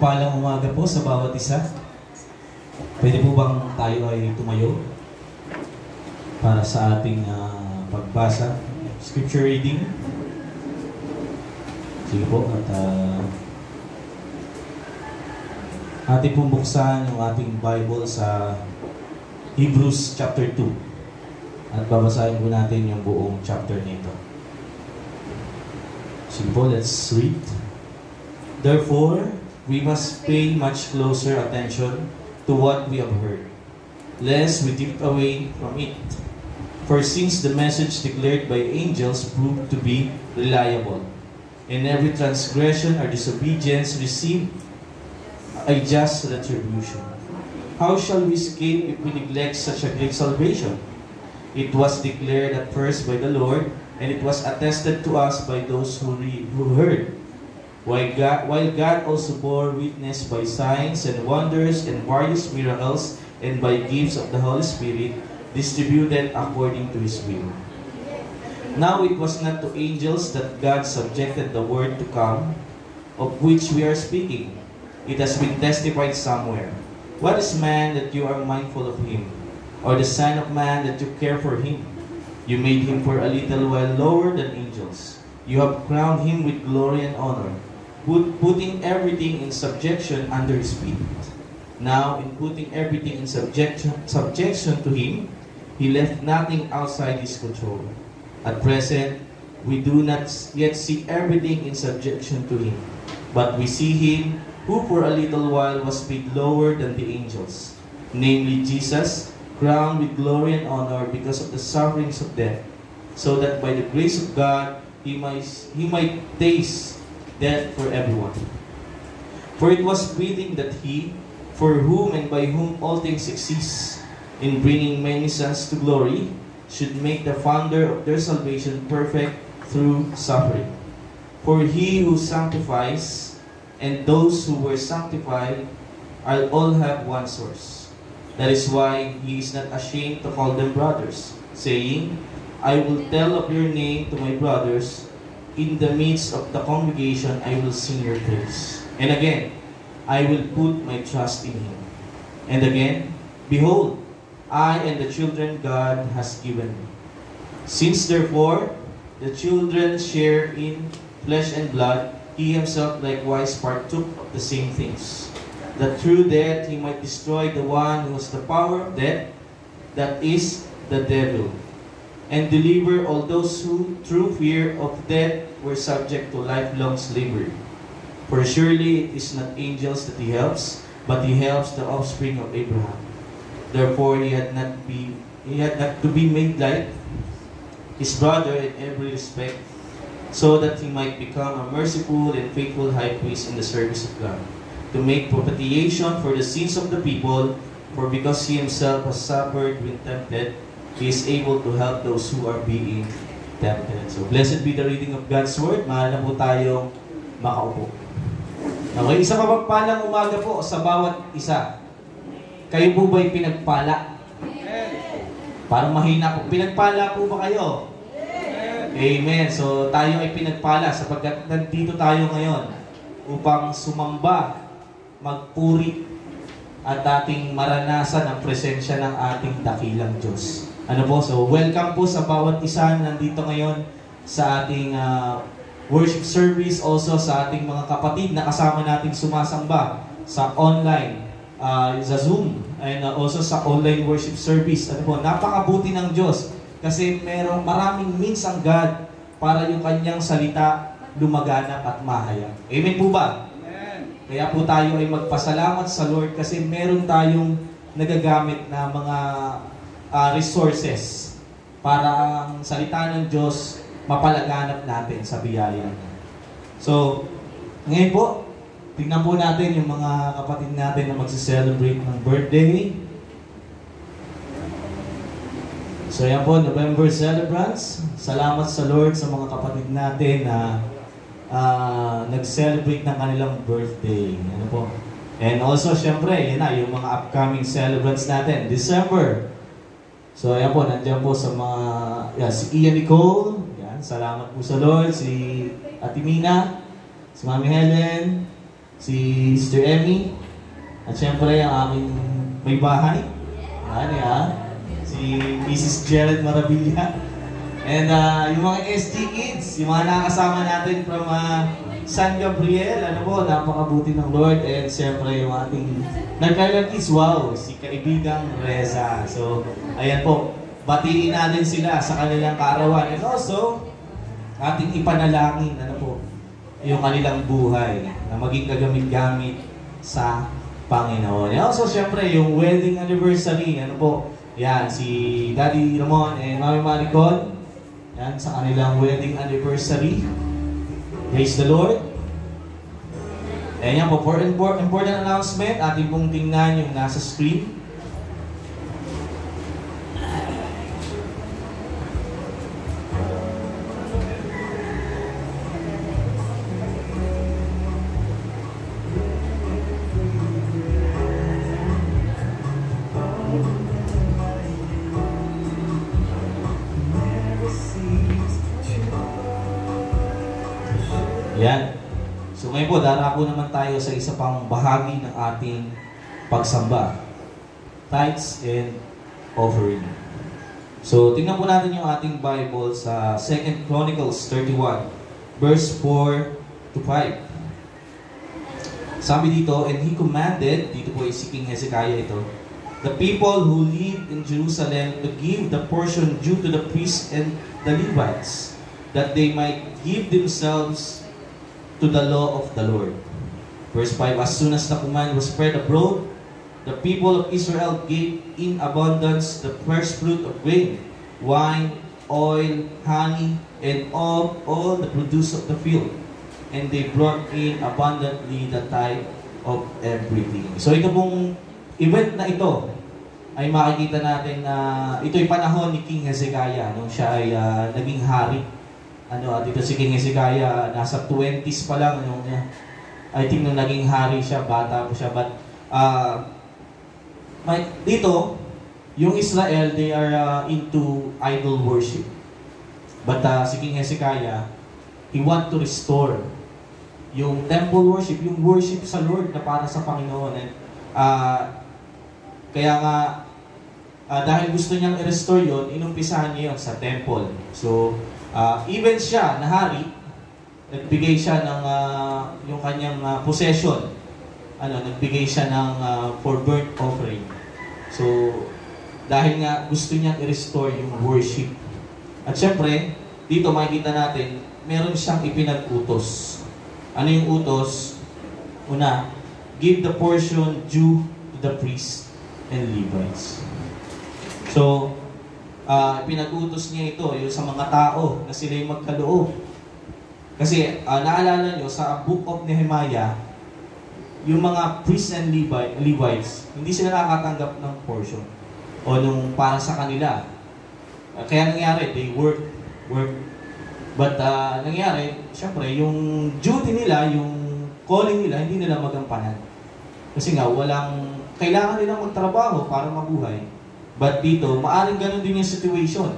mapagpalang umaga po sa bawat isa. Pwede po bang tayo ay tumayo para sa ating pagbasa, scripture reading? Sige po, at ating pong buksan yung ating Bible sa Hebrews chapter 2. At babasahin po natin yung buong chapter nito. Sige po, let's read. Therefore, we must pay much closer attention to what we have heard, lest we drift away from it. For since the message declared by angels proved to be reliable, and every transgression or disobedience received a just retribution, how shall we escape if we neglect such a great salvation? It was declared at first by the Lord, and it was attested to us by those who heard. While God also bore witness by signs and wonders and various miracles and by gifts of the Holy Spirit distributed according to His will. Now it was not to angels that God subjected the word to come, of which we are speaking. It has been testified somewhere. What is man that you are mindful of him, or the son of man that you care for him? You made him for a little while lower than angels. You have crowned him with glory and honor, putting everything in subjection under his feet. Now, in putting everything in subjection to him, he left nothing outside his control. At present, we do not yet see everything in subjection to him, but we see him who for a little while was made lower than the angels, namely Jesus, crowned with glory and honor because of the sufferings of death, so that by the grace of God he might taste death for everyone. For it was fitting that he, for whom and by whom all things exist, in bringing many sons to glory, should make the founder of their salvation perfect through suffering. For he who sanctifies and those who were sanctified all have one source. That is why he is not ashamed to call them brothers, saying, I will tell of your name to my brothers. In the midst of the congregation, I will sing your praise. And again, I will put my trust in him. And again, behold, I and the children God has given me. Since therefore the children share in flesh and blood, he himself likewise partook of the same things, that through death he might destroy the one who has the power of death, that is, the devil, and deliver all those who, through fear of death, were subject to lifelong slavery. For surely it is not angels that he helps, but he helps the offspring of Abraham. Therefore he had not to be made like his brother in every respect, so that he might become a merciful and faithful high priest in the service of God, to make propitiation for the sins of the people. For because he himself has suffered when tempted, he is able to help those who are being tempted. So, blessed be the reading of God's Word. Mahal na po tayong makaupo. Okay, isang mapagpalang umaga po sa bawat isa. Kayo po ba'y pinagpala? Parang mahina po. Pinagpala po ba kayo? Amen. So, tayo ay pinagpala sapagkat nandito tayo ngayon upang sumamba, magpuri, at ating maranasan ang presensya ng ating dakilang Diyos. Ano po? So, welcome po sa bawat isa nandito ngayon sa ating worship service, also sa ating mga kapatid na kasama nating sumasamba sa online, sa Zoom, and also sa online worship service. Ano po? Napakabuti ng Diyos kasi maraming means ang God para yung kanyang salita lumaganap at mahayag. Amen po ba? Kaya po tayo ay magpasalamat sa Lord kasi meron tayong nagagamit na mga resources para ang salita ng Diyos mapalaganap natin sa biyaya niya. So, ngayon po, tingnan po natin yung mga kapatid natin na magse-celebrate ng birthday. So, yan po, November celebrants. Salamat sa Lord sa mga kapatid natin na nag-celebrate ng kanilang birthday. Ano po? And also, syempre, yun na, yung mga upcoming celebrants natin. December. So, ayan po, nandiyan po sa mga, si Ian Nicole. Yan, salamat po sa Lord. Si Ate Mina, si Mami Helen, si Sister Emmy, at syempre ang aming may bahay, si Mrs. Jared Maravilla, and yung mga SG Kids, yung mga nakakasama natin from San Gabriel, napakabuti ng Lord, and syempre yung ating nagkailan kids, wow, si kaibigang Reza. So, ayan po, batiin natin sila sa kanilang kaarawan, and also, ating ipanalangin, yung kanilang buhay na maging kagamit-gamit sa Panginoon. And also, syempre, yung wedding anniversary, yan, si Daddy Ramon and Mami Maricon, yan, sa kanilang wedding anniversary. Praise the Lord. Ayan yan po, for important announcement, ating pong tingnan yung nasa screen. Yan. So ngayon po, darako naman tayo sa isa pang bahagi ng ating pagsamba. Tithes and offering. So tingnan po natin yung ating Bible sa 2 Chronicles 31, verse 4 to 5. Sabi dito, and he commanded, dito po si King Hezekiah ito, the people who live in Jerusalem to give the portion due to the priests and the Levites, that they might give themselves to the law of the Lord. Verse 5, as soon as the command was spread abroad, the people of Israel gave in abundance the first fruit of grain, wine, oil, honey, and all the produce of the field. And they brought in abundantly the tithe of everything. So ito pong event na ito ay makikita natin na ito'y panahon ni King Hezekiah nung siya ay naging hari. Dito si King Hezekiah, nasa 20s pa lang, I think nung naging hari siya, bata po siya, but dito, yung Israel, they are into idol worship. But si King Hezekiah, he want to restore yung temple worship, yung worship sa Lord na para sa Panginoon. And, kaya nga, dahil gusto niyang i-restore yun, inumpisahan niya yun sa temple. So, even siya, na hari, nagbigay siya ng yung kanyang possession. Nagbigay siya ng for burnt offering. So, dahil nga gusto niyang i-restore yung worship. At syempre, dito makikita natin, meron siyang ipinag-utos. Ano yung utos? Una, give the portion due to the priests and Levites. So, pinag-utos niya ito yung sa mga tao na sila yung magkaloob. Kasi naalala nyo, sa Book of Nehemiah, yung mga priests and Levites, hindi sila nakakatanggap ng portion o nung para sa kanila. Kaya nangyari, they work. But nangyari, syempre, yung duty nila, yung calling nila, hindi nila magampanan. Kasi nga, kailangan nilang magtrabaho para mabuhay. But dito, maaring ganun din yung situation.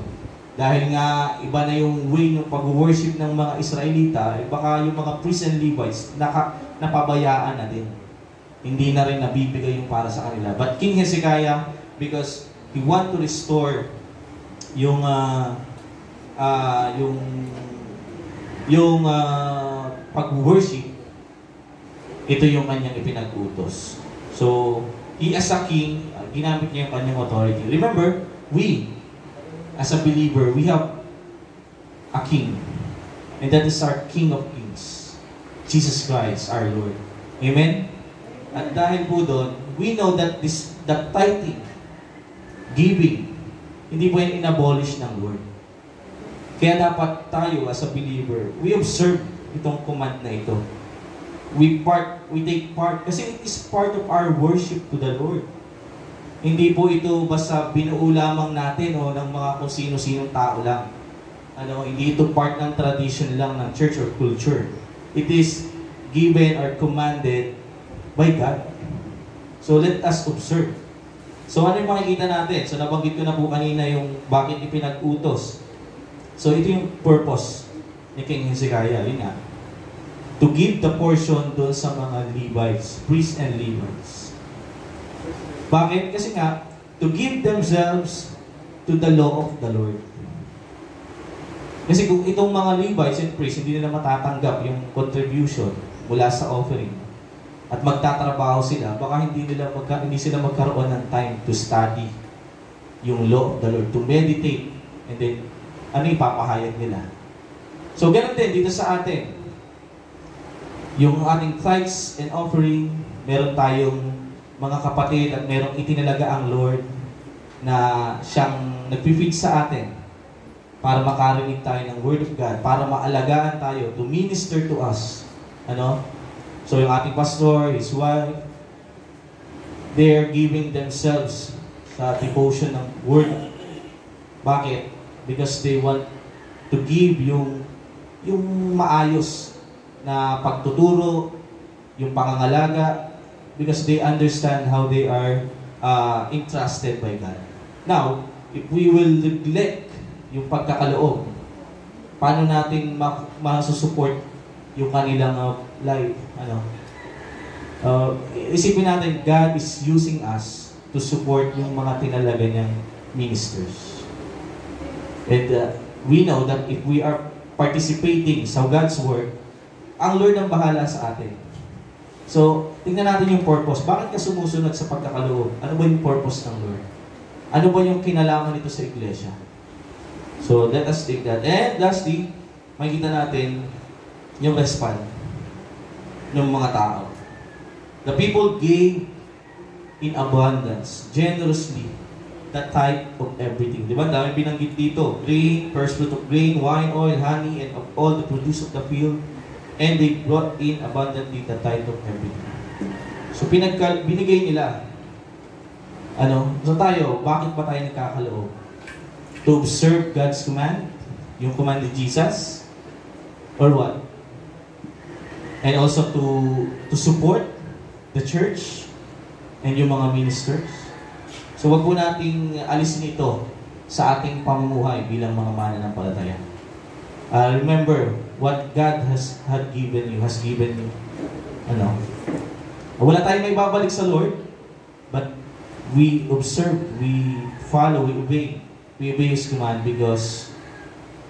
Dahil nga, iba na yung way ng pag-worship ng mga Israelita, baka yung mga priests and Levites, napabayaan na din. Hindi na rin nabibigay yung para sa kanila. But King Hezekiah, because he want to restore yung pag-worship, ito yung kanyang ipinag-utos. So, he as a king, ginamit niya yung kanyang authority. Remember, we, as a believer, we have a king. And that is our King of Kings, Jesus Christ, our Lord. Amen? At dahil po doon, we know that that tithing, giving, hindi po yan inabolish ng Lord. Kaya dapat tayo as a believer, we observe itong command na ito. We take part, kasi it is part of our worship to the Lord. Hindi po ito basta binuo lamang natin o ng mga kung sino-sinong tao lang. Hindi ito part ng tradition lang ng church or culture. It is given or commanded by God. So let us observe. So ano yung makikita natin? So nabanggit ko na po kanina yung bakit ipinag-utos. So ito yung purpose ni King Hezekiah. Yun nga. to give the portion doon sa mga Levites, priests and Levites. Bakit? Kasi nga, to give themselves to the law of the Lord. Kasi kung itong mga Levites and priests, hindi nila matatanggap yung contribution mula sa offering, at magtatrabaho sila, baka hindi sila magkaroon ng time to study yung law of the Lord, to meditate, and then, ano yung papahayag nila. So, ganun din dito sa atin. Yung ating tithes and offering, meron tayong mga kapatid at merong itinalaga ang Lord na siyang nagpipig sa atin para makarinig tayo ng Word of God, para maalagaan tayo, to minister to us. Ano? So yung ating pastor, his wife, they are giving themselves sa devotion ng Word. Bakit? Because they want to give yung maayos na pagtuturo, yung pangangalaga, because they understand how they are entrusted by God. Now, if we will neglect yung pagkakaloob, paano natin masusupport yung kanilang life? Isipin natin, God is using us to support yung mga tinalaga niyang ministers. And we know that if we are participating sa God's work, ang Lord ang bahala sa atin. So, tingnan natin yung purpose. Bakit ka sumusunod sa pagkakaloob? Ano ba yung purpose ng Lord? Ano ba yung kinalaman nito sa iglesia? So, let us take that. And lastly, makikita natin yung response ng mga tao. The people gave in abundance, generously, the tithe of everything. Diba? Dami binanggit dito. Grain, first fruit of grain, wine, oil, honey, and of all the produce of the field. And they brought in abundantly the tithe of everything. So, binigay nila. So tayo, bakit ba tayo nagkakaloob? To observe God's command? Yung command ni Jesus? Or what? And also to support the church and yung mga ministers? So, wag po nating alisin ito sa ating pamumuhay bilang mga mananampalataya. Remember, what God has given you. Wala tayong may babalik sa Lord, but we observe, we follow, we obey. We obey His command because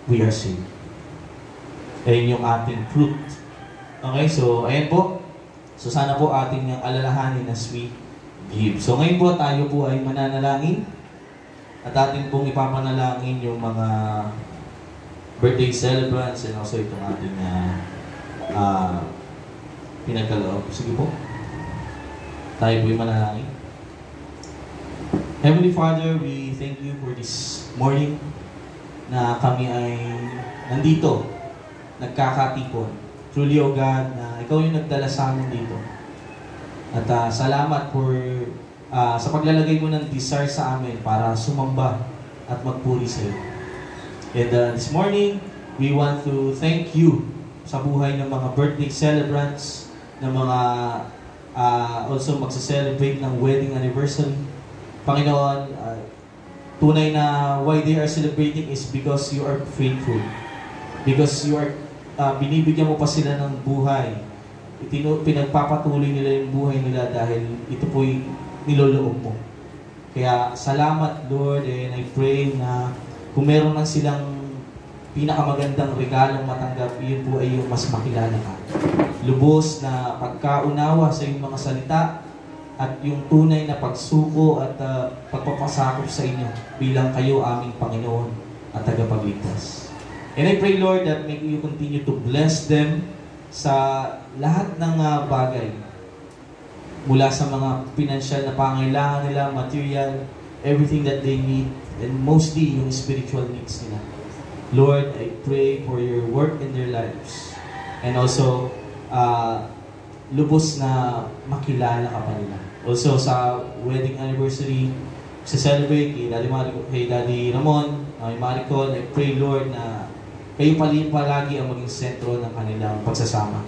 we are saved. Ayun yung ating fruit. Okay, so ayan po. So sana po ating yung alalahanin as we give. So ngayon po tayo po ay mananalangin at ating pong ipapanalangin yung mga birthday celebrants and also itong ating pinagkaloob. Sige po. Tayo po'y manalangin. Heavenly Father, we thank you for this morning na kami ay nandito, nagkakatipon. Truly, O God, na Ikaw yung nagdala sa amin dito. At salamat for sa paglalagay mo ng desire sa amin para sumamba at magpuri sa iyo. And this morning, we want to thank you sa buhay ng mga birthday celebrants, ng mga also magsa-celebrate ng wedding anniversary. Panginoon, tunay na why they are celebrating is because you are faithful. Because you are, binibigyan mo pa sila ng buhay. Pinagpapatuloy nila yung buhay nila dahil ito po'y niloloob mo. Kaya salamat, Lord, and I pray na kung meron man silang pinakamagandang regalong matanggap, yun po ay yung mas makilala ka. Lubos na pagkaunawa sa iyong mga salita at yung tunay na pagsuko at pagpapasakop sa inyo bilang kayo aming Panginoon at tagapagligtas. And I pray, Lord, that may you continue to bless them sa lahat ng bagay. Mula sa mga financial na pangailangan nila, material, everything that they need, and mostly yung spiritual needs nila. Lord, I pray for your work in their lives. And also, lubos na makilala ka pa nila. Also, sa wedding anniversary, sa celebrate kay Daddy Ramon, kay Maricol, I pray, Lord, na kayo palagi ang maging sentro ng kanilang pagsasama.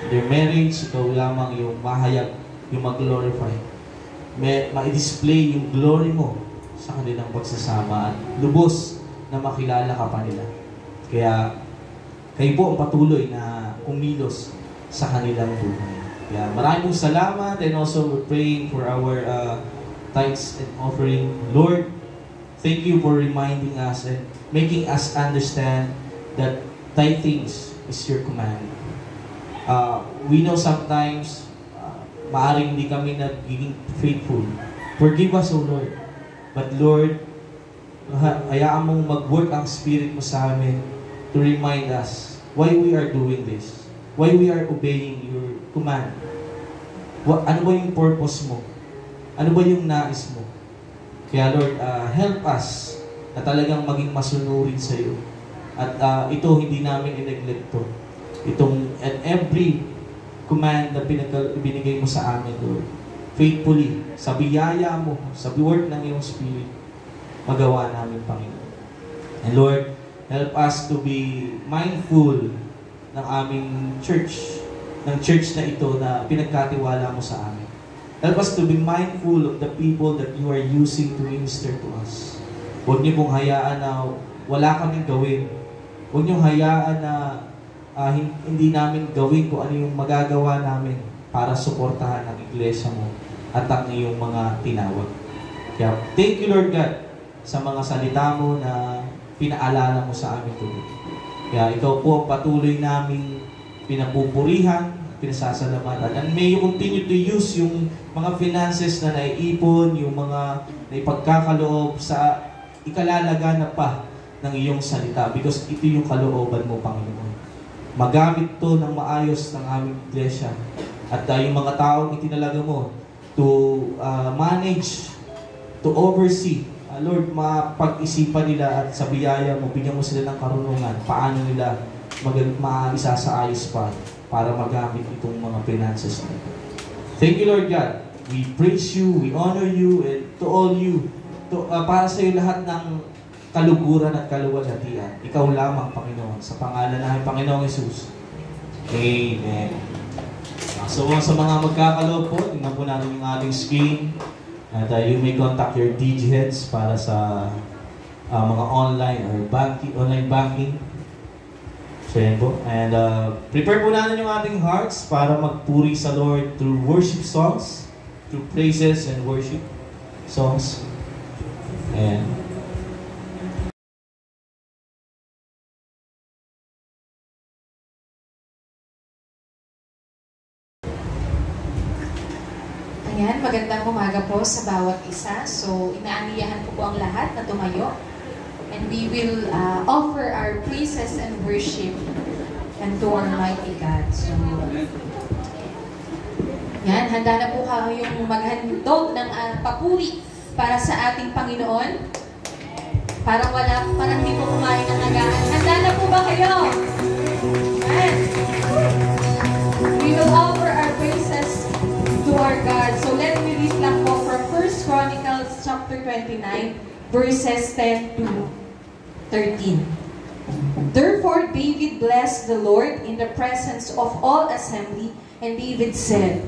In their marriage, ikaw lamang yung mahayag, yung mag-glorify. Ma-display yung glory mo sa kanilang pagsasama at lubos na makilala ka pa nila. Kaya kayo po ang patuloy na kumilos sa kanilang buhay. Kaya maraming salamat, and also we're praying for our tithes and offering. Lord, thank you for reminding us and making us understand that tithing is your command. We know sometimes maaring hindi kami nagiging faithful. Forgive us, O Lord. But Lord, hayaan mong mag-work ang Spirit mo sa amin to remind us why we are doing this. Why we are obeying your command. Ano ba yung purpose mo? Ano ba yung nais mo? Kaya Lord, help us na talagang maging masunurin sa iyo. At ito hindi namin in-neglect to. Itong and every command na binigay mo sa amin, Lord. Faithfully, sa biyaya mo, sa work ng iyong Spirit, magawa namin, Panginoon. And Lord, help us to be mindful ng aming church, ng church na ito na pinagkatiwala mo sa amin. Help us to be mindful of the people that you are using to minister to us. Huwag niyo pong hayaan na wala kaming gawin. Huwag niyo hayaan na hindi namin gawin kung ano yung magagawa namin para suportahan ang iglesia mo at ang iyong mga tinawag. Kaya, thank you Lord God sa mga salita mo na pinaalala mo sa amin today. Kaya ikaw po ang patuloy naming pinapupurihan, pinasasalamatan. And may you continue to use yung mga finances na naiipon, yung mga naipagkakaloob sa ikalalaganap pa ng iyong salita. Because ito yung kalooban mo, Panginoon. Magamit to ng maayos ng aming iglesia. At yung mga taong itinalaga mo to manage, to oversee, Lord, mapag-isipan nila at sa biyaya mo, bigyan mo sila ng karunungan, paano nila maisa sa ayos pa para magamit itong mga finances nila. Thank you, Lord God. We praise you, we honor you, and to all you, para sa iyo lahat ng kaluguran at kaluwalhatian. Ikaw lamang, Panginoon, sa pangalan namin, Panginoong Jesus. Amen. So, sa mga magkakaloob po, tingnan po natin yung ating screen. At you may contact your DG heads para sa mga online or online banking. So, yan po. And prepare po natin yung ating hearts para magpuri sa Lord through worship songs, through praises and worship songs. And ayan, magandang umaga po sa bawat isa. So, inaaniyahan ko po ang lahat na tumayo. And we will offer our praises and worship unto our mighty God. So, yan, handa na po kayong maghandog ng papuri para sa ating Panginoon. Parang hindi po kumain ng agahan. Handa na po ba kayo? Yan. We will offer our praises to our God. So let me read lang po from 1 Chronicles chapter 29, verses 10 to 13. Therefore David blessed the Lord in the presence of all assembly, and David said,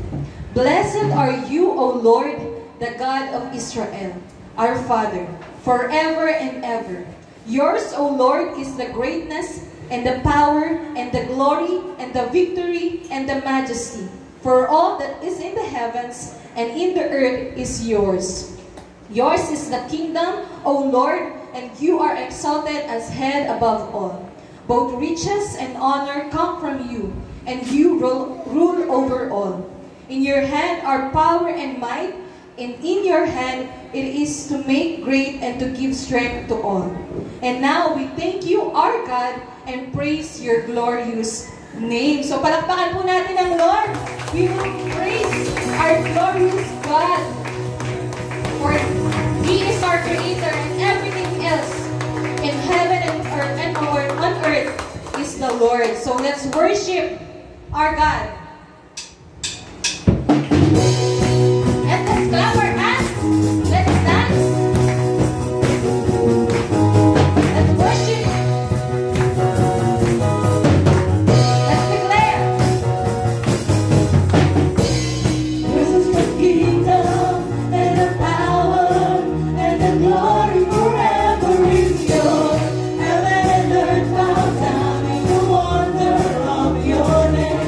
Blessed are you, O Lord, the God of Israel, our Father, forever and ever. Yours, O Lord, is the greatness and the power and the glory and the victory and the majesty. For all that is in the heavens and in the earth is yours. Yours is the kingdom, O Lord, and you are exalted as head above all. Both riches and honor come from you, and you rule over all. In your hand are power and might, and in your hand it is to make great and to give strength to all. And now we thank you, our God, and praise your glorious name. So palakpakan po natin ang Lord. We will praise our glorious God. For He is our Creator, and everything else in heaven and earth and on earth is the Lord. So let's worship our God. And let's clap our hands. Let's dance. Let's worship. Let's declare. Yours is the kingdom and the power and the glory forever is yours. Heaven and earth bow down in the wonder of your name.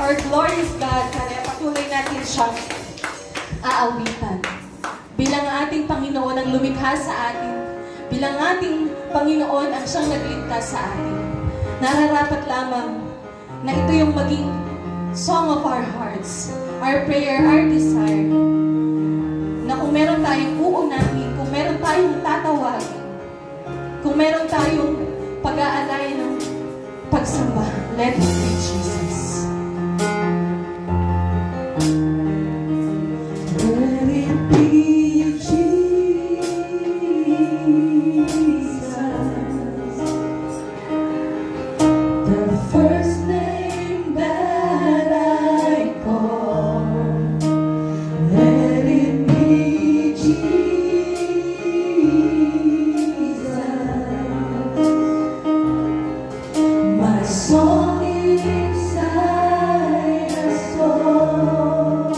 our glorious God, kaya patuloy natin siyang aawitan. Bilang ating Panginoon ang lumikha sa atin, bilang ating Panginoon ang siyang nagligtas sa atin. Nararapat lamang na ito yung maging song of our hearts, our prayer, our desire, na kung meron tayong uunahin, kung meron tayong tatawagin, kung meron tayong pag-aalay ng pagsamba, let it be Jesus. Let it be Jesus, the first name that I call. Let it be Jesus, my song inside a soul.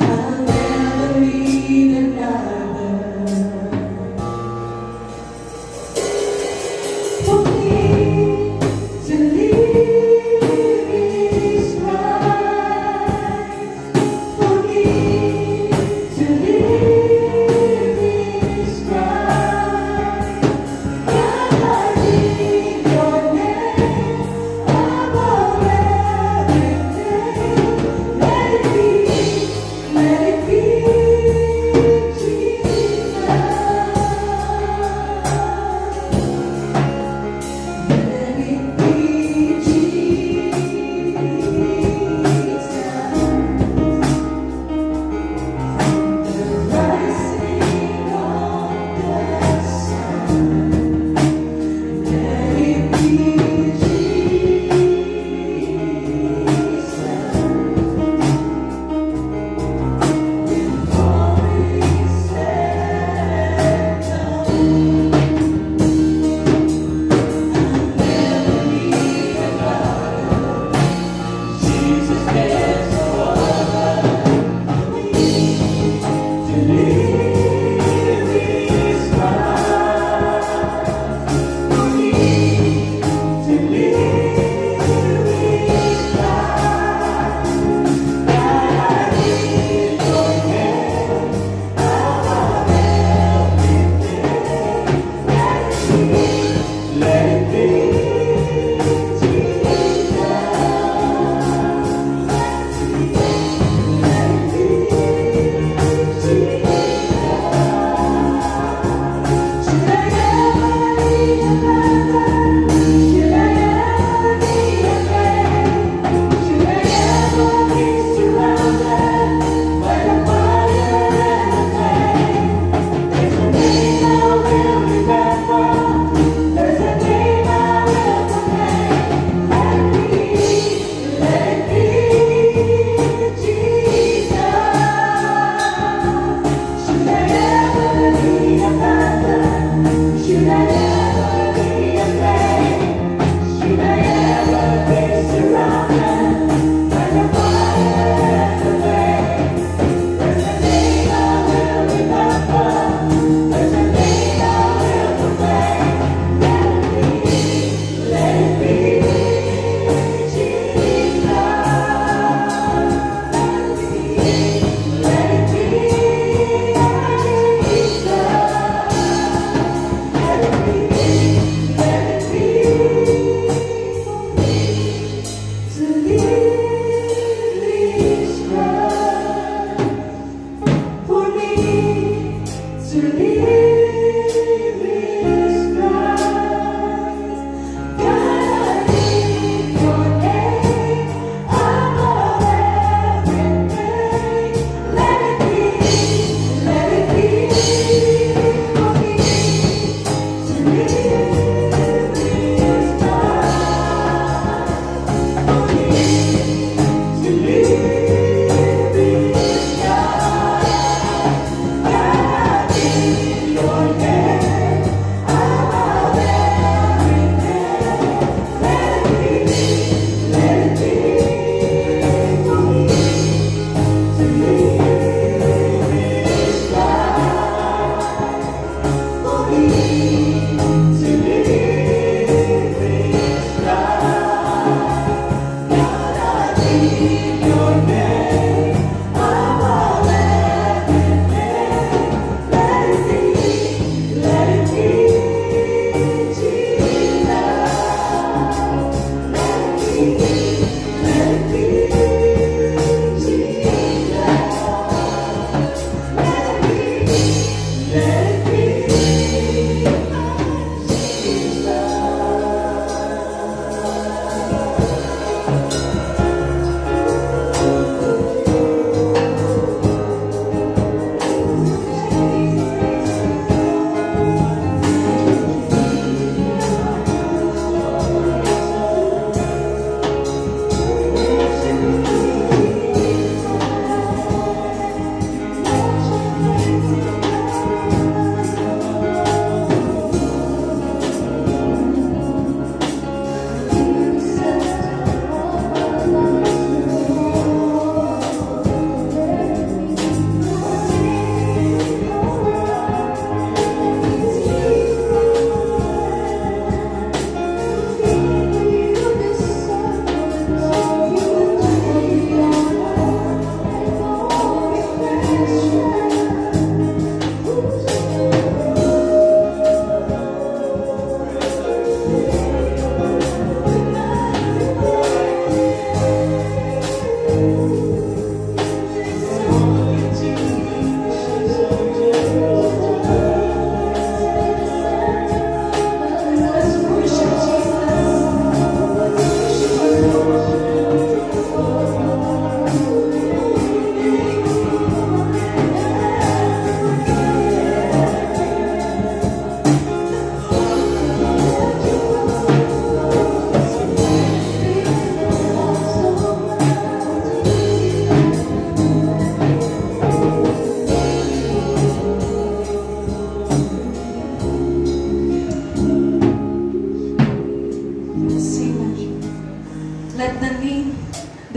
I'll never need another. For me to live is Christ. For me to live is Christ. God, I need your name above everything. Let it be Jesus.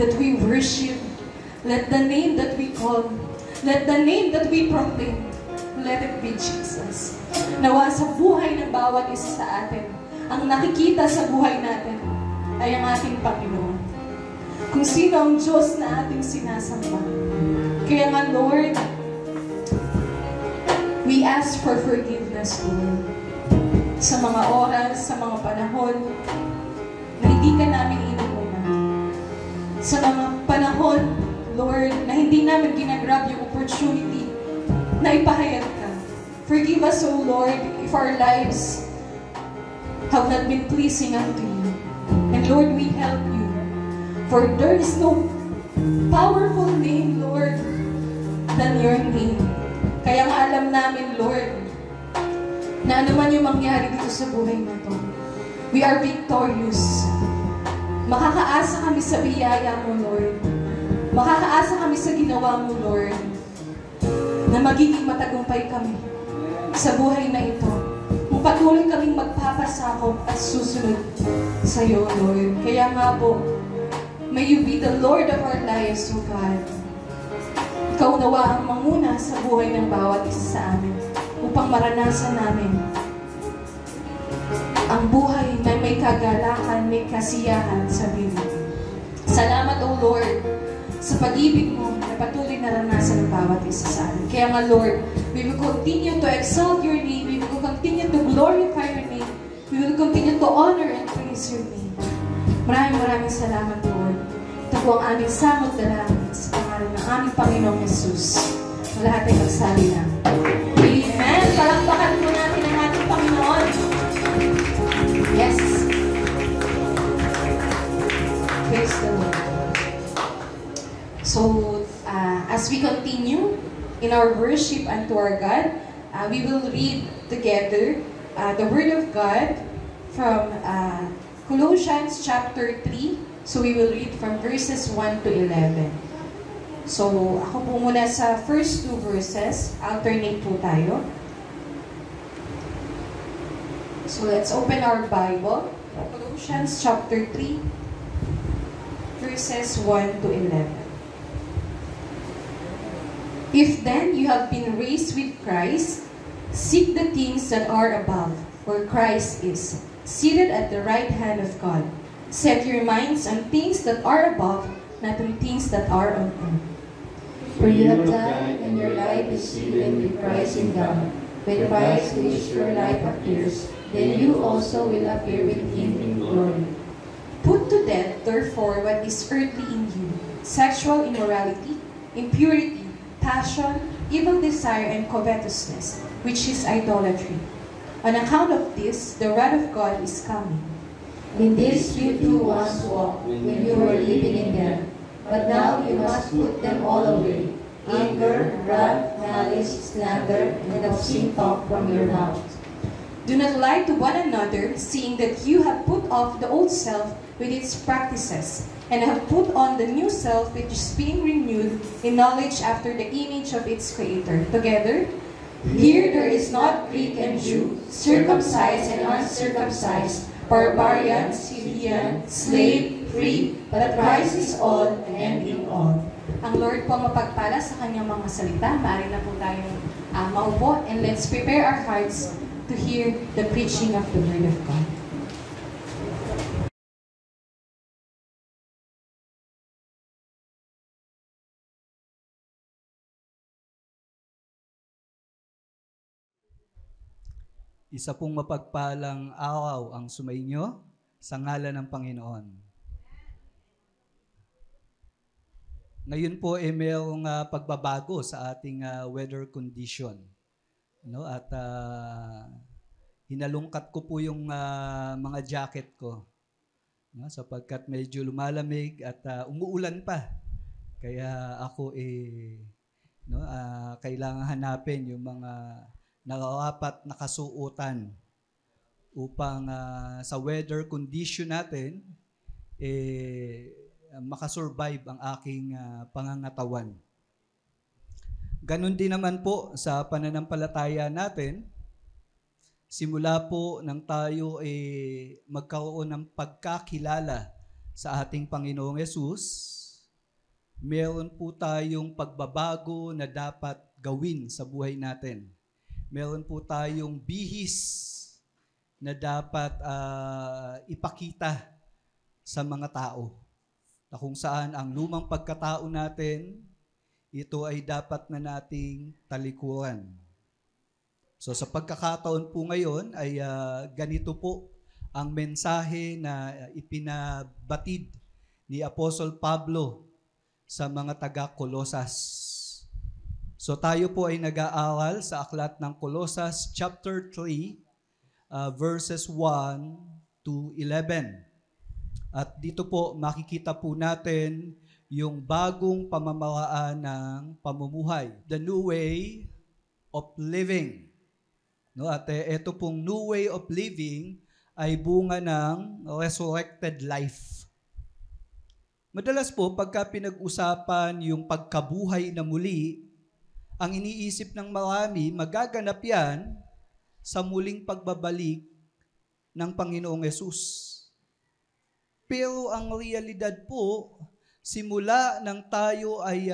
that we worship, let the name that we call, let the name that we proclaim, let it be Jesus. Nawa sa buhay ng bawat isa sa atin, ang nakikita sa buhay natin ay ang ating Panginoon. Kung sino ang Diyos na ating sinasamba. Kaya nga, Lord, we ask for forgiveness, Lord. Sa mga oras, sa mga panahon na hindi ka namin inuuna. Sa mga panahon, Lord, na hindi namin ginagrab yung opportunity na ipahayag ka. Forgive us, O Lord, if our lives have not been pleasing unto you. And Lord, we help you. For there is no powerful name, Lord, than your name. Kaya nga alam namin, Lord, na ano man yung mangyari dito sa buhay na to, we are victorious. Makakaasa kami sa biyaya mo, Lord. Makakaasa kami sa ginawa mo, Lord, na magiging matagumpay kami sa buhay na ito. Kung patuloy kaming magpapasakop at susunod sa iyo, Lord. Kaya nga po, may you be the Lord of our lives, O God. Ikaw nawa ang manguna sa buhay ng bawat isa sa amin upang maranasan namin ang buhay na may kagalakan, may kasiyahan sa Biblia. Salamat, O Lord, sa pag-ibig mo na patuloy na naranasan ng bawat isa sa amin. Kaya nga, Lord, we will continue to exalt your name. We will continue to glorify your name. We will continue to honor and praise your name. Maraming salamat, Lord. Ito po ang aming samot dalangin sa pangalan ng aming Panginoong Jesus. Lahat ay magsabi na. Amen! Palakpakan po natin ang ating Panginoon. Yes! Praise the Lord. So, as we continue in our worship unto our God, we will read together the Word of God from Colossians chapter 3. So we will read from verses 1 to 11. So ako po muna sa first two verses. Alternate po tayo. So let's open our Bible. Colossians chapter 3, verses 1 to 11. If then you have been raised with Christ, seek the things that are above, where Christ is, seated at the right hand of God. Set your minds on things that are above, not on things that are on earth. For you have died, and your life is hidden with Christ in God. When Christ, who is your life, appears, then you also will appear with him in glory. Put to death, therefore, what is earthly in you: sexual immorality, impurity, passion, evil desire, and covetousness, which is idolatry. On account of this, the wrath of God is coming. In this you too once walked when you were living in them. But now you must put them all away: anger, wrath, malice, slander, and obscene talk from your mouth. Do not lie to one another, seeing that you have put off the old self with its practices, and have put on the new self, which is being renewed in knowledge after the image of its Creator. Together, here there is not Greek and Jew, circumcised and uncircumcised, barbarian, Scythian, slave, free, but Christ is all and in all. Ang Lord po mapagpala sa kanyang mga salita. Maaari na po tayong maupo, and let's prepare our hearts to hear the preaching of the Word of God. Isa pong mapagpalang araw ang sumainyo sa ngalan ng Panginoon. Ngayon po ay mayroong pagbabago sa ating weather condition. No? At hinalungkat ko po yung mga jacket ko. No? Sapagkat medyo lumalamig at umuulan pa. Kaya ako kailangan hanapin yung mga nararapat na kasuotan upang sa weather condition natin makasurvive ang aking pangangatawan. Ganon din naman po sa pananampalataya natin, simula po nang tayo magkaroon ng pagkakilala sa ating Panginoong Yesus, meron po tayong pagbabago na dapat gawin sa buhay natin. Meron po tayong bihis na dapat ipakita sa mga tao. Na kung saan ang lumang pagkatao natin, ito ay dapat na nating talikuran. So sa pagkakataon po ngayon ay ganito po ang mensahe na ipinabatid ni Apostle Pablo sa mga taga-Kolosas. So tayo po ay nag-aaral sa aklat ng Kolosas chapter 3 verses 1 to 11. At dito po makikita po natin yung bagong pamamaraan ng pamumuhay, the new way of living. No, at ito pong new way of living ay bunga ng resurrected life. Madalas po pagka pinag-usapan yung pagkabuhay na muli, ang iniisip ng marami, magaganap yan sa muling pagbabalik ng Panginoong Yesus. Pero ang realidad po, simula nang tayo ay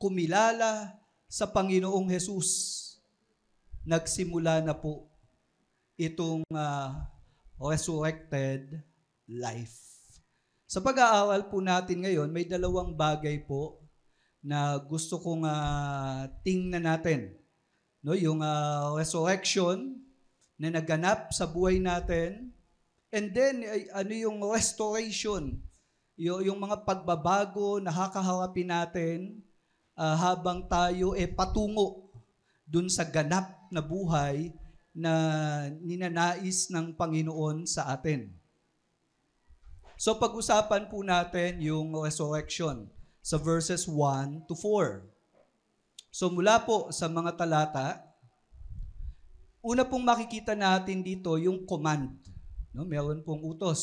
kumilala sa Panginoong Hesus, nagsimula na po itong resurrected life. Sa pag-aaral po natin ngayon, may dalawang bagay po na gusto kong tingnan natin. No, yung resurrection na naganap sa buhay natin, and then, yung restoration, yung mga pagbabago na kakaharapin natin habang tayo patungo dun sa ganap na buhay na ninanais ng Panginoon sa atin. So pag-usapan po natin yung resurrection sa verses 1 to 4. So mula po sa mga talata, una pong makikita natin dito yung command. No, meron pong utos.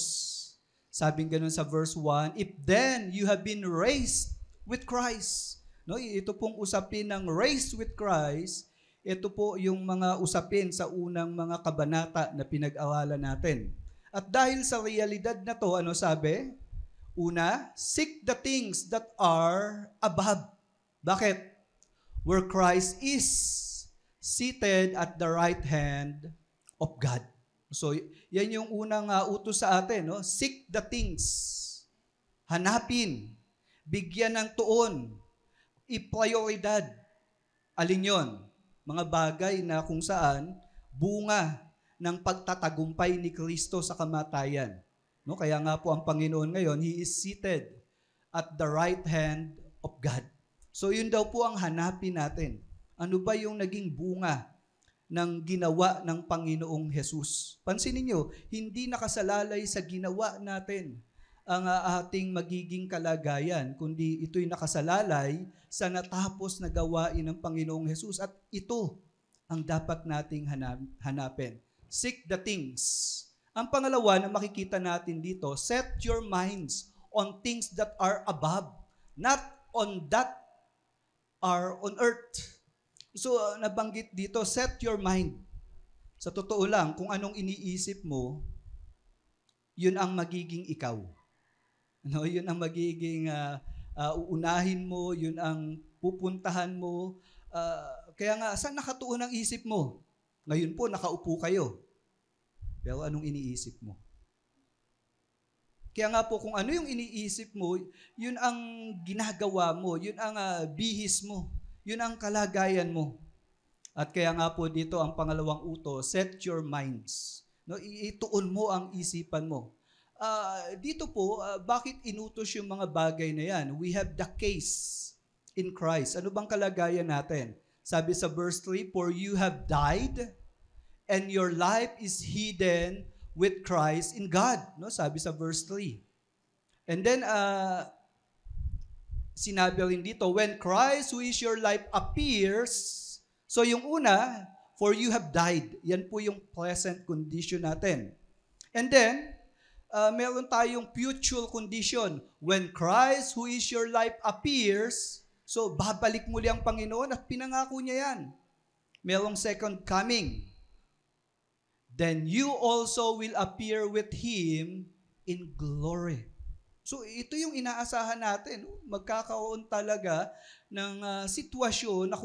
Sabing ganun sa verse 1, if then you have been raised with Christ. No, ito pong usapin ng raised with Christ, ito po yung mga usapin sa unang mga kabanata na pinag-aralan natin. At dahil sa realidad na to, ano sabi? Una, seek the things that are above. Bakit? Where Christ is seated at the right hand of God. So, yan yung unang utos sa atin, no? Seek the things. Hanapin. Bigyan ng tuon. I-prioridad. Alin yon? Mga bagay na kung saan bunga ng pagtatagumpay ni Kristo sa kamatayan. No? Kaya nga po ang Panginoon ngayon, He is seated at the right hand of God. So, yun daw po ang hanapin natin. Ano ba yung naging bunga ng ginawa ng Panginoong Hesus? Pansinin nyo, hindi nakasalalay sa ginawa natin ang ating magiging kalagayan, kundi ito'y nakasalalay sa natapos na gawain ng Panginoong Hesus. At ito ang dapat nating hanapin. Seek the things. Ang pangalawa na makikita natin dito, set your minds on things that are above, not on that are on earth. So, nabanggit dito, set your mind. Sa totoo lang, kung anong iniisip mo, yun ang magiging ikaw. No, yun ang magiging uunahin mo, yun ang pupuntahan mo. Kaya nga, saan nakatuon ang isip mo? Ngayon po, nakaupo kayo. Pero anong iniisip mo? Kaya nga po, kung ano yung iniisip mo, yun ang ginagawa mo, yun ang bihis mo. Yun ang kalagayan mo. At kaya nga po dito ang pangalawang utos, set your minds. No, ituon mo ang isipan mo. Dito po, bakit inutos yung mga bagay na yan? We have the case in Christ. Ano bang kalagayan natin? Sabi sa verse 3, for you have died and your life is hidden with Christ in God. No, sabi sa verse 3. And then, sinabi rin dito, when Christ who is your life appears, so yung una, for you have died. Yan po yung present condition natin. And then, meron tayong future condition. When Christ who is your life appears, so babalik muli ang Panginoon at pinangako niya yan. Merong second coming. Then you also will appear with Him in glory. So ito yung inaasahan natin. Magkakaroon talaga ng sitwasyon na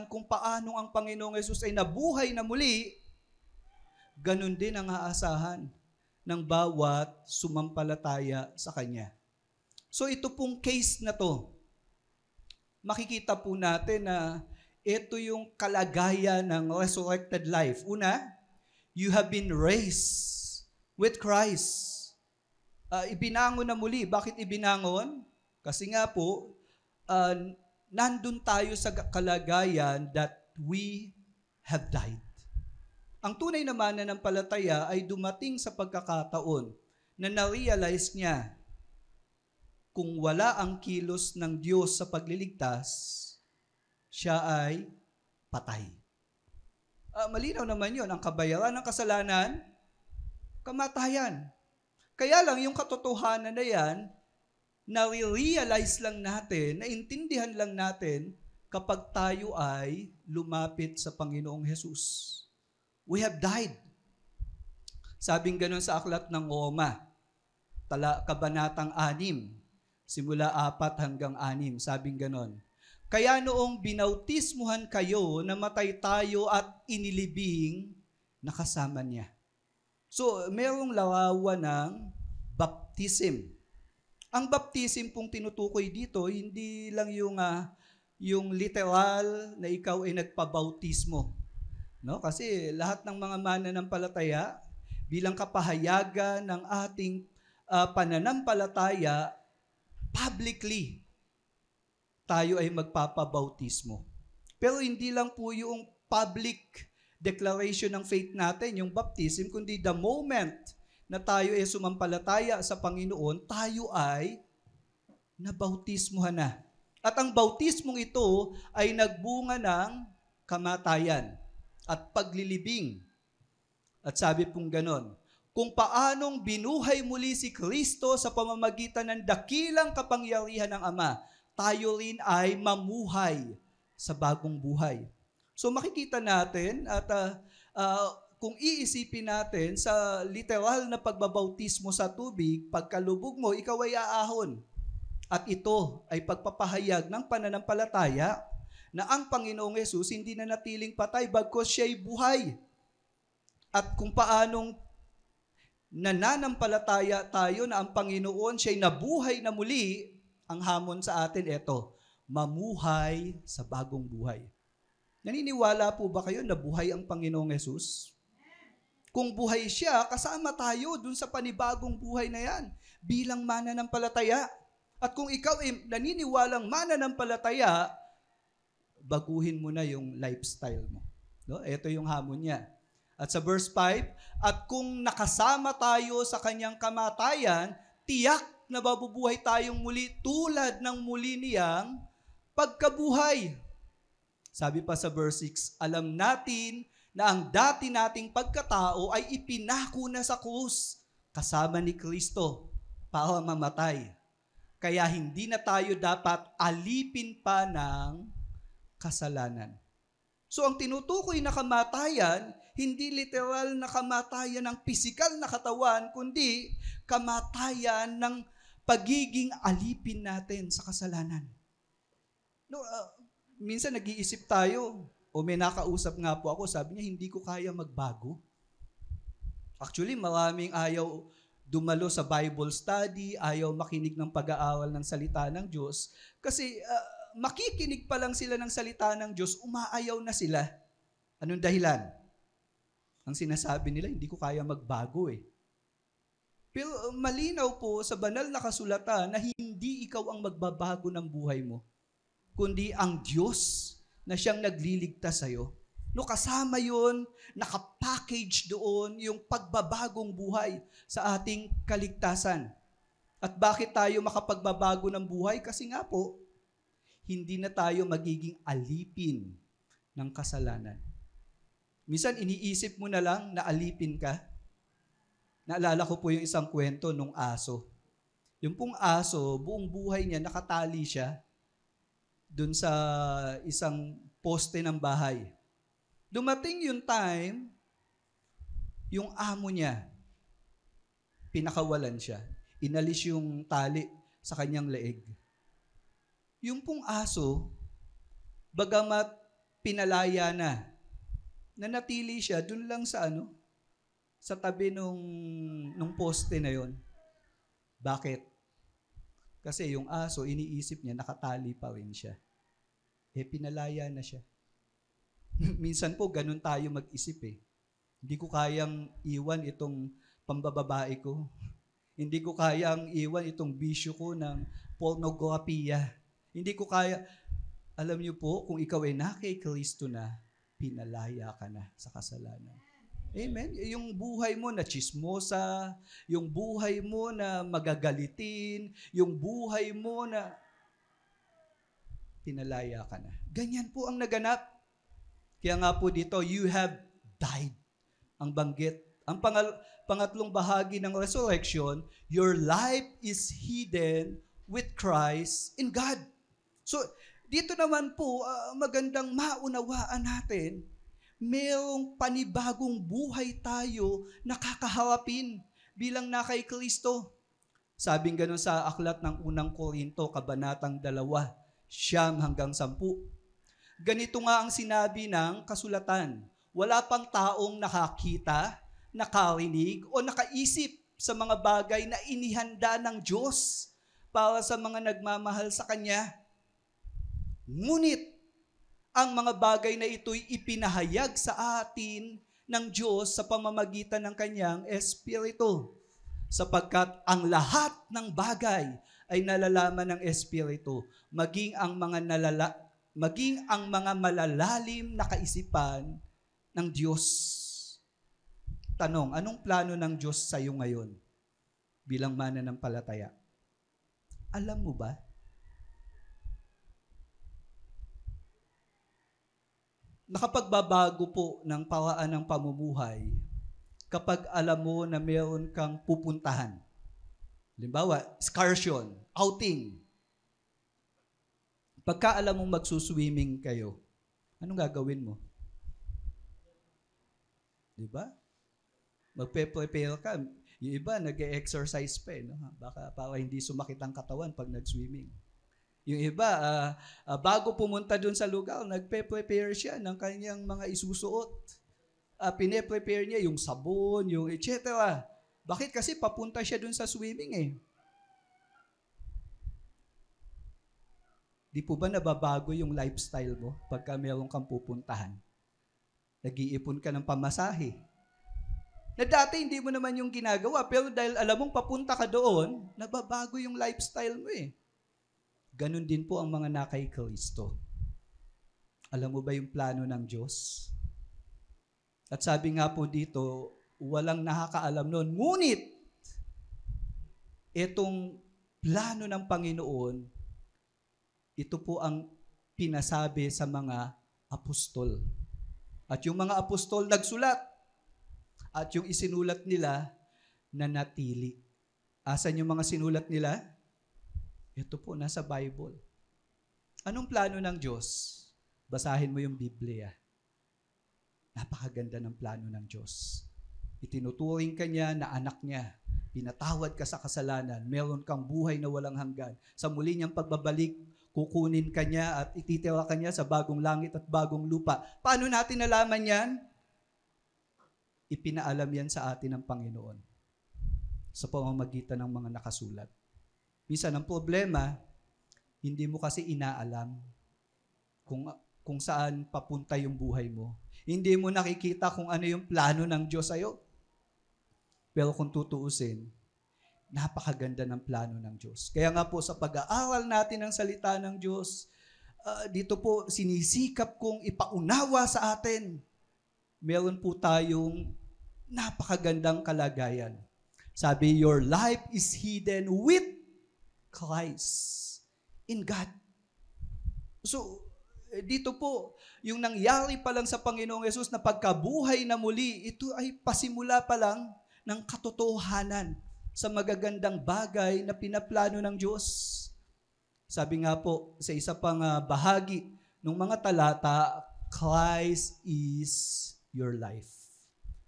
kung paano ang Panginoong Yesus ay nabuhay na muli, ganun din ang aasahan ng bawat sumampalataya sa Kanya. So ito pong case na to, makikita po natin na ito yung kalagayan ng resurrected life. Una, you have been raised with Christ. Ibinangon na muli. Bakit ibinangon? Kasi nga po, nandun tayo sa kalagayan that we have died. Ang tunay na mananampalataya ay dumating sa pagkakataon na na-realize niya kung wala ang kilos ng Diyos sa pagliligtas, siya ay patay. Malinaw naman yun. Ang kabayaran ng kasalanan, kamatayan. Kaya lang yung katotohanan na yan, na-realize lang natin, naintindihan lang natin kapag tayo ay lumapit sa Panginoong Jesus. We have died. Sabing ganun sa aklat ng Roma, kabanatang 6, simula 4 hanggang 6, sabing ganun. Kaya noong binautismuhan kayo, namatay tayo at inilibing na kasama niya. So, merong larawan ng baptism. Ang baptism pong tinutukoy dito, hindi lang yung literal na ikaw ay nagpabautismo. No? Kasi lahat ng mga mananampalataya, bilang kapahayagan ng ating pananampalataya, publicly, tayo ay magpapabautismo. Pero hindi lang po yung public declaration ng faith natin, yung baptism, kundi the moment na tayo ay sumampalataya sa Panginoon, tayo ay nabautismuhan na. At ang bautismong ito ay nagbunga ng kamatayan at paglilibing. At sabi pong ganon, kung paanong binuhay muli si Kristo sa pamamagitan ng dakilang kapangyarihan ng Ama, tayo rin ay mamuhay sa bagong buhay. So makikita natin at kung iisipin natin sa literal na pagbabautismo sa tubig, pagkalubog mo, ikaw ay aahon. At ito ay pagpapahayag ng pananampalataya na ang Panginoong Yesus hindi na natiling patay bagkus siya'y buhay. At kung paanong nananampalataya tayo na ang Panginoon siya'y nabuhay na muli, ang hamon sa atin ito, mamuhay sa bagong buhay. Naniniwala po ba kayo na buhay ang Panginoong Yesus? Kung buhay siya, kasama tayo dun sa panibagong buhay na yan bilang mananampalataya. At kung ikaw ay naniniwalang mananampalataya, baguhin mo na yung lifestyle mo. No? Ito yung hamon niya. At sa verse 5, at kung nakasama tayo sa kanyang kamatayan, tiyak na mabubuhay tayong muli tulad ng muli niyang pagkabuhay. Sabi pa sa verse 6, alam natin na ang dati nating pagkatao ay ipinako na sa krus kasama ni Kristo para mamatay. Kaya hindi na tayo dapat alipin pa ng kasalanan. So ang tinutukoy na kamatayan, hindi literal na kamatayan ng pisikal na katawan, kundi kamatayan ng pagiging alipin natin sa kasalanan. No, minsan nag-iisip tayo, o may nakausap nga po ako, sabi niya, hindi ko kaya magbago. Actually, maraming ayaw dumalo sa Bible study, ayaw makinig ng pag-aaral ng salita ng Diyos, kasi makikinig pa lang sila ng salita ng Diyos, umaayaw na sila. Anong dahilan? Ang sinasabi nila, hindi ko kaya magbago eh. Pero malinaw po sa banal na kasulatan na hindi ikaw ang magbabago ng buhay mo, kundi ang Diyos na siyang nagliligtas sa'yo. No, kasama yun, nakapackage doon yung pagbabagong buhay sa ating kaligtasan. At bakit tayo makapagbabago ng buhay? Kasi nga po, hindi na tayo magiging alipin ng kasalanan. Minsan iniisip mo na lang na alipin ka. Naalala ko po yung isang kwento nung aso. Yung pong aso, buong buhay niya, nakatali siya dun sa isang poste ng bahay. Dumating yung time, yung amo niya, pinakawalan siya. inalis yung tali sa kanyang leeg. Yung pong aso, bagamat pinalaya na, nanatili siya dun lang sa sa tabi nung poste na yon. Bakit? Kasi yung aso, iniisip niya, nakatali pa rin siya. Pinalaya na siya. Minsan po, ganun tayo mag-isip eh. Hindi ko kayang iwan itong pambababae ko. Hindi ko kayang iwan itong bisyo ko ng pornografiya. Hindi ko kaya, alam niyo po, kung ikaw ay na kay Kristo na, pinalaya ka na sa kasalanan. Amen? Yung buhay mo na chismosa, yung buhay mo na magagalitin, yung buhay mo na pinalaya ka na. Ganyan po ang naganap. Kaya nga po dito, you have died. Ang banggit. Ang pangatlong bahagi ng resurrection, your life is hidden with Christ in God. So, dito naman po, magandang maunawaan natin, mayroong panibagong buhay tayo na kakaharapin bilang na kay Kristo. Sabing ganun sa aklat ng unang Korinto, kabanatang 2, 9-10. Ganito nga ang sinabi ng kasulatan. Wala pang taong nakakita, nakarinig, o nakaisip sa mga bagay na inihanda ng Diyos para sa mga nagmamahal sa Kanya. Ngunit, ang mga bagay na ito'y ipinahayag sa atin ng Diyos sa pamamagitan ng Kanyang Espiritu. Sapagkat ang lahat ng bagay ay nalalaman ng Espiritu, maging ang mga malalalim na kaisipan ng Diyos. Tanong, anong plano ng Diyos sa iyo ngayon bilang mananampalataya? Alam mo ba? Nakapagbabago po ng paraan ng pamumuhay kapag alam mo na meron kang pupuntahan. Halimbawa, excursion, outing. Pagka alam mong magsuswimming kayo, anong gagawin mo? Diba? Magpe-prepare ka. Yung iba, nag-exercise pa no? Baka para hindi sumakit ang katawan pag nag-swimming. Yung iba, bago pumunta dun sa lugar, nagpe-prepare siya ng kanyang mga isusuot. Pine-prepare niya yung sabon, yung etc. Bakit? Kasi papunta siya dun sa swimming eh. Di po ba nababago yung lifestyle mo pagka meron kang pupuntahan? Nag-iipon ka ng pamasahe. Na dati hindi mo naman yung ginagawa, pero dahil alam mong papunta ka doon, nababago yung lifestyle mo eh. Ganon din po ang mga nakay Kristo. Alam mo ba yung plano ng Diyos? At sabi nga po dito, walang nakakaalam noon. Ngunit, itong plano ng Panginoon, ito po ang pinasabi sa mga apostol. At yung mga apostol nagsulat. At yung isinulat nila, nanatili. Asan yung mga sinulat nila? Ito po, nasa Bible. Anong plano ng Diyos? Basahin mo yung Biblia. Napakaganda ng plano ng Diyos. Itinuturing ka niya na anak niya. Pinatawad ka sa kasalanan. Meron kang buhay na walang hanggan. Sa muli niyang pagbabalik, kukunin ka niya at ititira ka niya sa bagong langit at bagong lupa. Paano natin nalaman yan? Ipinaalam yan sa atin ng Panginoon sa pamamagitan ng mga nakasulat. Minsan ang problema, hindi mo kasi inaalam kung saan papunta yung buhay mo. Hindi mo nakikita kung ano yung plano ng Diyos sa'yo. Pero kung tutuusin, napakaganda ng plano ng Diyos. Kaya nga po sa pag-aaral natin ng salita ng Diyos, dito po sinisikap kong ipaunawa sa atin. Meron po tayong napakagandang kalagayan. Sabi, your life is hidden with Christ in God. So, dito po, yung nangyari pa lang sa Panginoong Yesus na pagkabuhay na muli, ito ay pasimula pa lang ng katotohanan sa magagandang bagay na pinaplano ng Diyos. Sabi nga po, sa isa pang bahagi ng mga talata, Christ is your life.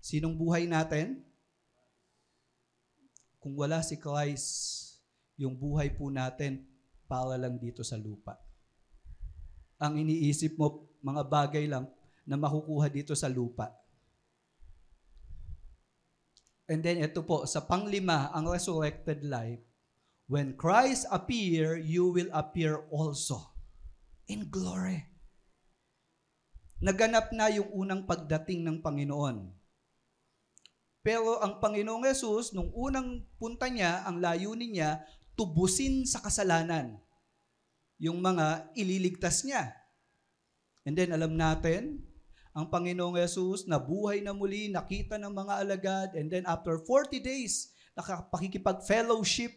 Sinong buhay natin? kung wala si Christ, yung buhay po natin para lang dito sa lupa. Ang iniisip mo, mga bagay lang na makukuha dito sa lupa. And then ito po, sa panglima, ang resurrected life, when Christ appear, you will appear also in glory. Naganap na yung unang pagdating ng Panginoon. Pero ang Panginoong Yesus, nung unang punta niya, ang layunin niya, tubusin sa kasalanan yung mga ililigtas niya. And then alam natin, ang Panginoong Yesus nabuhay na muli, nakita ng mga alagad, and then after 40 days, nakapakikipag-fellowship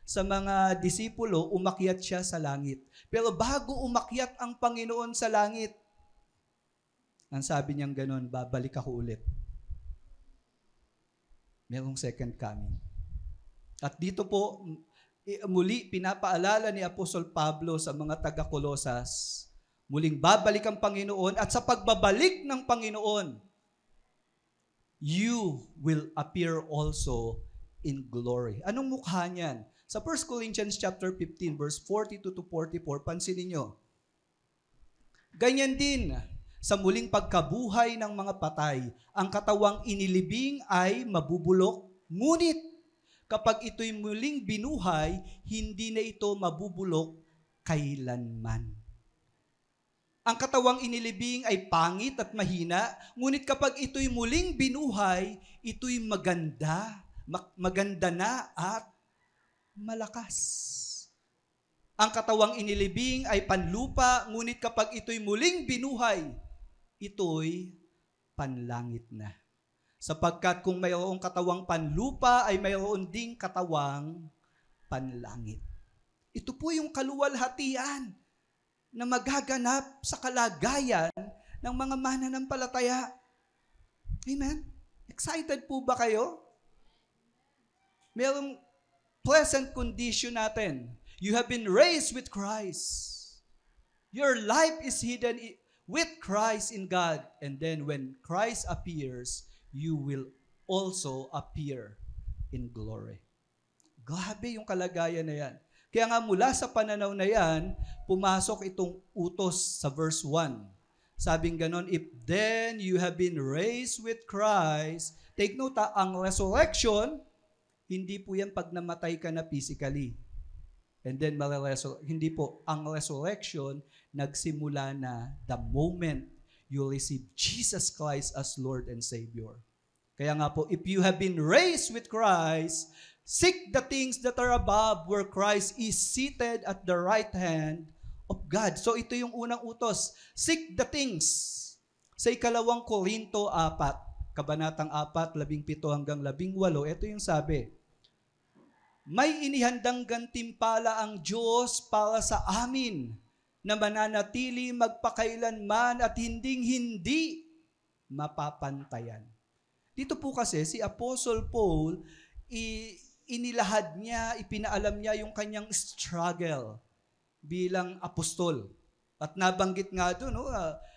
sa mga disipulo, umakyat siya sa langit. Pero bago umakyat ang Panginoon sa langit, ang sabi niyang ganun, babalik ako ulit. Merong second coming. At dito po, muli pinapaalala ni Apostol Pablo sa mga taga-Kolosas, muling babalik ang Panginoon at sa pagbabalik ng Panginoon, you will appear also in glory. Anong mukha niyan? Sa 1 Corinthians chapter 15, verse 42 to 44, pansinin nyo. Ganyan din, sa muling pagkabuhay ng mga patay, ang katawang inilibing ay mabubulok, ngunit kapag ito'y muling binuhay, hindi na ito mabubulok kailanman. Ang katawang inilibing ay pangit at mahina, ngunit kapag ito'y muling binuhay, ito'y maganda na at malakas. Ang katawang inilibing ay panlupa, ngunit kapag ito'y muling binuhay, ito'y panlangit na. Sapagkat kung mayroong katawang panlupa, ay mayroon ding katawang panlangit. Ito po yung kaluwalhatian na magaganap sa kalagayan ng mga mananampalataya. Amen? Excited po ba kayo? Mayroong present condition natin. You have been raised with Christ. Your life is hidden with Christ in God. And then when Christ appears, you will also appear in glory. Grabe yung kalagayan na yan. Kaya nga mula sa pananaw na yan, pumasok itong utos sa verse 1. Sabing ganon, if then you have been raised with Christ, take note ang resurrection, hindi po yan pag namatay ka na physically. And then, hindi po. Ang resurrection, nagsimula na the moment you receive Jesus Christ as Lord and Savior. Kaya nga po, if you have been raised with Christ, seek the things that are above where Christ is seated at the right hand of God. So ito yung unang utos. Seek the things. Sa 2 Korinto 4, kabanatang 4, 17 hanggang 18, ito yung sabi. May inihandang gantimpala ang Diyos para sa amin na mananatili magpakailanman at hindi mapapantayan. Dito po kasi si Apostle Paul, inilahad niya, ipinaalam niya yung kanyang struggle bilang apostol. At nabanggit nga doon,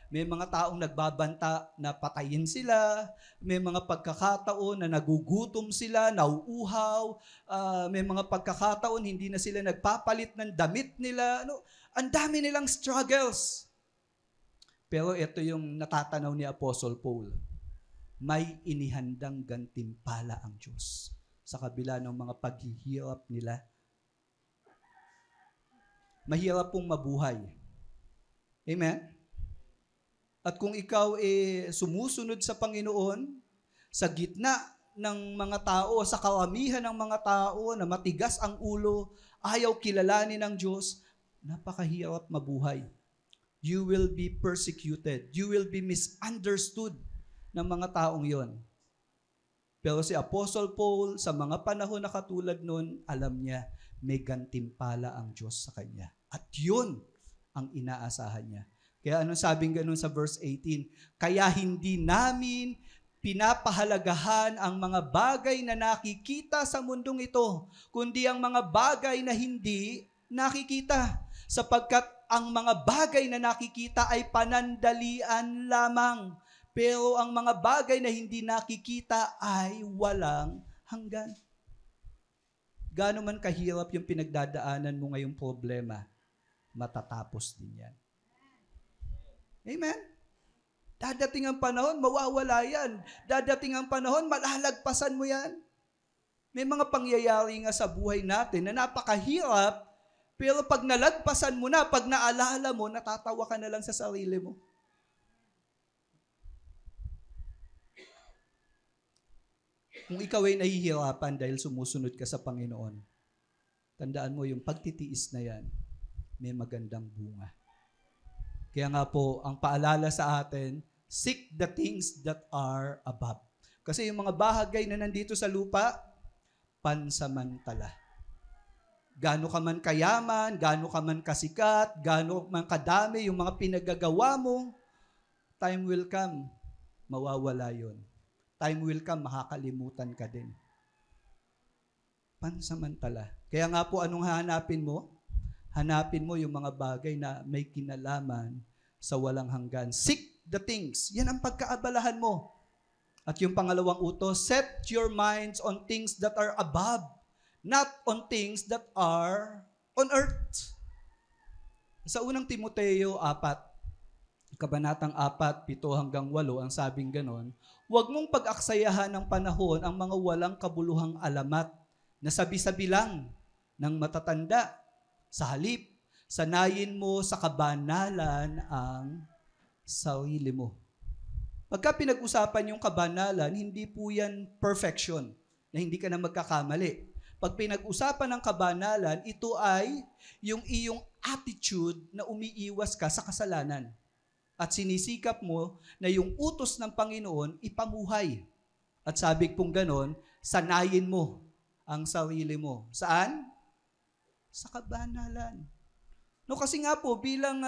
may mga taong nagbabanta na patayin sila, may mga pagkakataon na nagugutom sila, nauuhaw, may mga pagkakataon hindi na sila nagpapalit ng damit nila. Ang dami nilang struggles. Pero ito yung natatanaw ni Apostle Paul. May inihandang gantimpala ang Diyos sa kabila ng mga paghihirap nila. Mahirap pong mabuhay. Amen? At kung ikaw sumusunod sa Panginoon, sa gitna ng mga tao, sa karamihan ng mga tao na matigas ang ulo, ayaw kilalanin ng Diyos, napakahirap mabuhay. You will be persecuted. You will be misunderstood ng mga taong yon. Pero si Apostle Paul, sa mga panahon na katulad nun, alam niya, may gantimpala ang Diyos sa kanya. At yun ang inaasahan niya. Kaya anong sabing ganun sa verse 18? Kaya hindi namin pinapahalagahan ang mga bagay na nakikita sa mundong ito, kundi ang mga bagay na hindi nakikita. Sapagkat ang mga bagay na nakikita ay panandalian lamang. Pero ang mga bagay na hindi nakikita ay walang hanggan. gaano man kahirap yung pinagdadaanan mo ngayong problema, matatapos din yan. Amen? Dadating ang panahon, mawawala yan. Dadating ang panahon, malalagpasan mo yan. May mga pangyayari nga sa buhay natin na napakahirap, pero pag nalagpasan mo na, pag naalala mo, natatawa ka na lang sa sarili mo. Kung ikaw ay nahihirapan dahil sumusunod ka sa Panginoon, tandaan mo yung pagtitiis na yan, may magandang bunga. Kaya nga po, ang paalala sa atin, seek the things that are above. Kasi yung mga bahagay na nandito sa lupa, pansamantala. Gaano ka man kayaman, gaano ka man kasikat, gaano man kadami yung mga pinagagawa mo, time will come, mawawala yun. Time will come, makakalimutan ka din. Pansamantala. Kaya nga po, anong hahanapin mo? Hanapin mo yung mga bagay na may kinalaman sa walang hanggan. Seek the things. Yan ang pagkaabalahan mo. At yung pangalawang utos, set your minds on things that are above, not on things that are on earth. Sa unang Timoteo 4, Kabanatang 4, 7-8, ang sabing ganon, huwag mong pag-aksayahan ng panahon ang mga walang kabuluhang alamat na sabi-sabi lang ng matatanda. Sa halip, sanayin mo sa kabanalan ang sarili mo. Pagka pinag-usapan yung kabanalan, hindi po yan perfection, na hindi ka na magkakamali. Pag pinag-usapan ng kabanalan, ito ay yung iyong attitude na umiiwas ka sa kasalanan. At sinisikap mo na yung utos ng Panginoon ipamuhay. At sabi pong ganon, sanayin mo ang sarili mo. Saan? Sa kabanalan. No, kasi nga po, bilang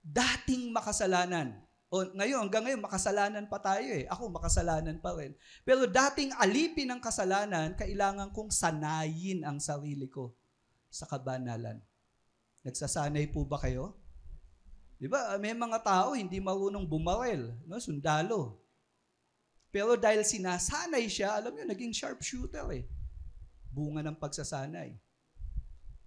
dating makasalanan, ngayon, hanggang ngayon, makasalanan pa tayo eh. Ako, makasalanan pa rin. Pero dating alipin ng kasalanan, kailangan kong sanayin ang sarili ko sa kabanalan. Nagsasanay po ba kayo? Di ba? May mga tao hindi marunong bumarel, no? Sundalo. Pero dahil sinasanay siya, alam niyo, naging sharpshooter eh. Bunga ng pagsasanay.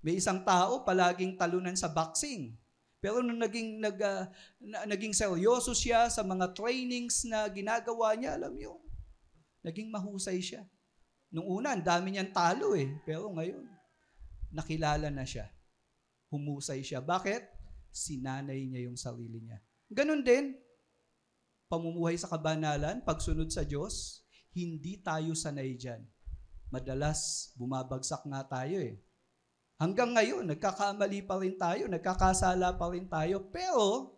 May isang tao palaging talunan sa boxing. Pero nung naging seryoso siya sa mga trainings na ginagawa niya, alam niyo, naging mahusay siya. Nung una, ang dami niyang talo eh. Pero ngayon, nakilala na siya. Humusay siya. Bakit? Sinanay niya yung sarili niya. Ganon din, pamumuhay sa kabanalan, pagsunod sa Diyos, hindi tayo sanay dyan. Madalas, bumabagsak nga tayo eh. Hanggang ngayon, nagkakamali pa rin tayo, nagkakasala pa rin tayo, pero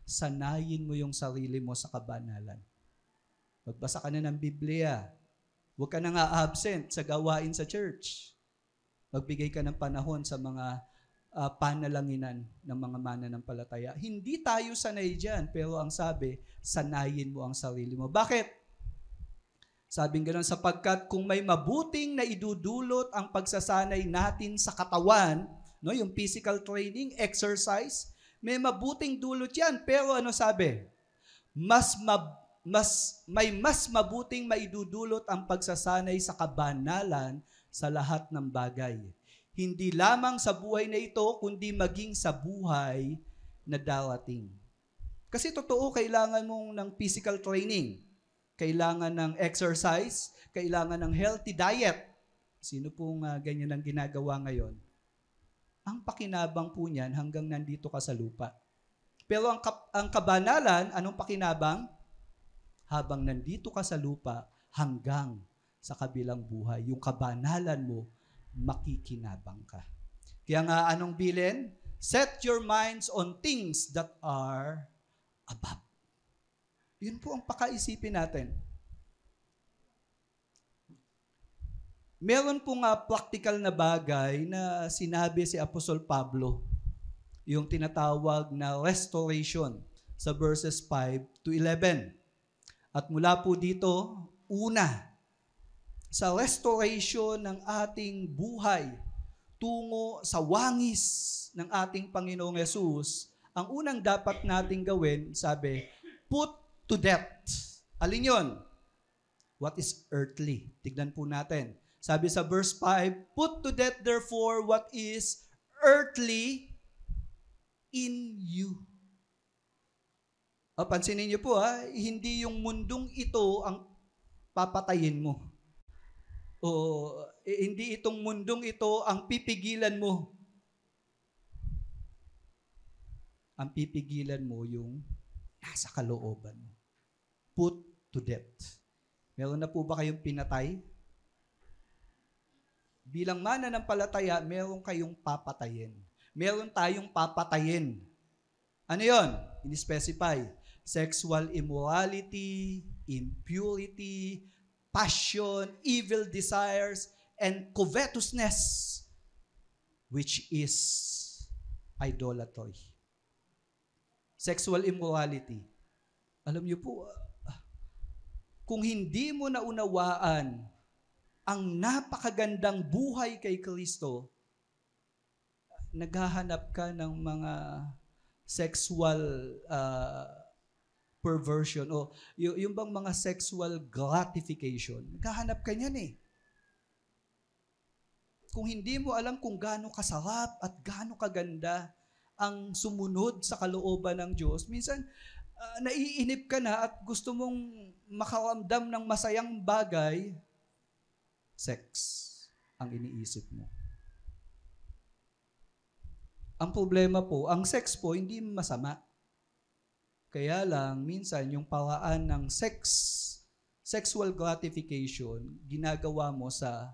sanayin mo yung sarili mo sa kabanalan. Magbasa ka na ng Biblia. Huwag ka na nga absent sa gawain sa church. Magbigay ka ng panahon sa mga panalanginan ng mga mananampalataya. Hindi tayo sanay dyan, pero ang sabi, sanayin mo ang sarili mo. Bakit? Sabing gano'n, sapagkat kung may mabuting na idudulot ang pagsasanay natin sa katawan, no, yung physical training, exercise, may mabuting dulot yan. Pero ano sabi? May mas mabuting maidudulot ang pagsasanay sa kabanalan sa lahat ng bagay. Hindi lamang sa buhay na ito, kundi maging sa buhay na darating. Kasi totoo, kailangan mong ng physical training. Kailangan ng exercise, kailangan ng healthy diet. Sino pong ganyan ang ginagawa ngayon? Ang pakinabang po niyan hanggang nandito ka sa lupa. Pero ang kabanalan, anong pakinabang? Habang nandito ka sa lupa, hanggang sa kabilang buhay. Yung kabanalan mo, makikinabang ka. Kaya nga, anong bilin? Set your minds on things that are above. Yun po ang pakaisipin natin. Meron pong practical na bagay na sinabi si Apostol Pablo, yung tinatawag na restoration sa verses 5-11. At mula po dito, una, sa restoration ng ating buhay tungo sa wangis ng ating Panginoong Yesus, ang unang dapat nating gawin, sabi, put to death. Alin yun? What is earthly? Tignan po natin. Sabi sa verse 5, put to death therefore what is earthly in you. Pansinin niyo po hindi yung mundong ito ang papatayin mo. O hindi itong mundong ito ang pipigilan mo. Ang pipigilan mo yung nasa kalooban mo. Put to death. Meron na po ba kayong pinatay? Bilang mananampalataya, meron kayong papatayin. Meron tayong papatayin. Ano yon? In-specify. Sexual immorality, impurity, passion, evil desires, and covetousness, which is idolatry. Sexual immorality. Alam niyo po, kung hindi mo naunawaan ang napakagandang buhay kay Kristo, naghahanap ka ng mga sexual perversion o yung bang mga sexual gratification. Naghahanap ka niyan eh. Kung hindi mo alam kung gaano kasarap at gaano kaganda ang sumunod sa kalooban ng Diyos, minsan naiinip ka na at gusto mong makaramdam ng masayang bagay, sex ang iniisip mo. Ang problema po, ang sex po hindi masama. Kaya lang, minsan yung paraan ng sexual gratification, ginagawa mo sa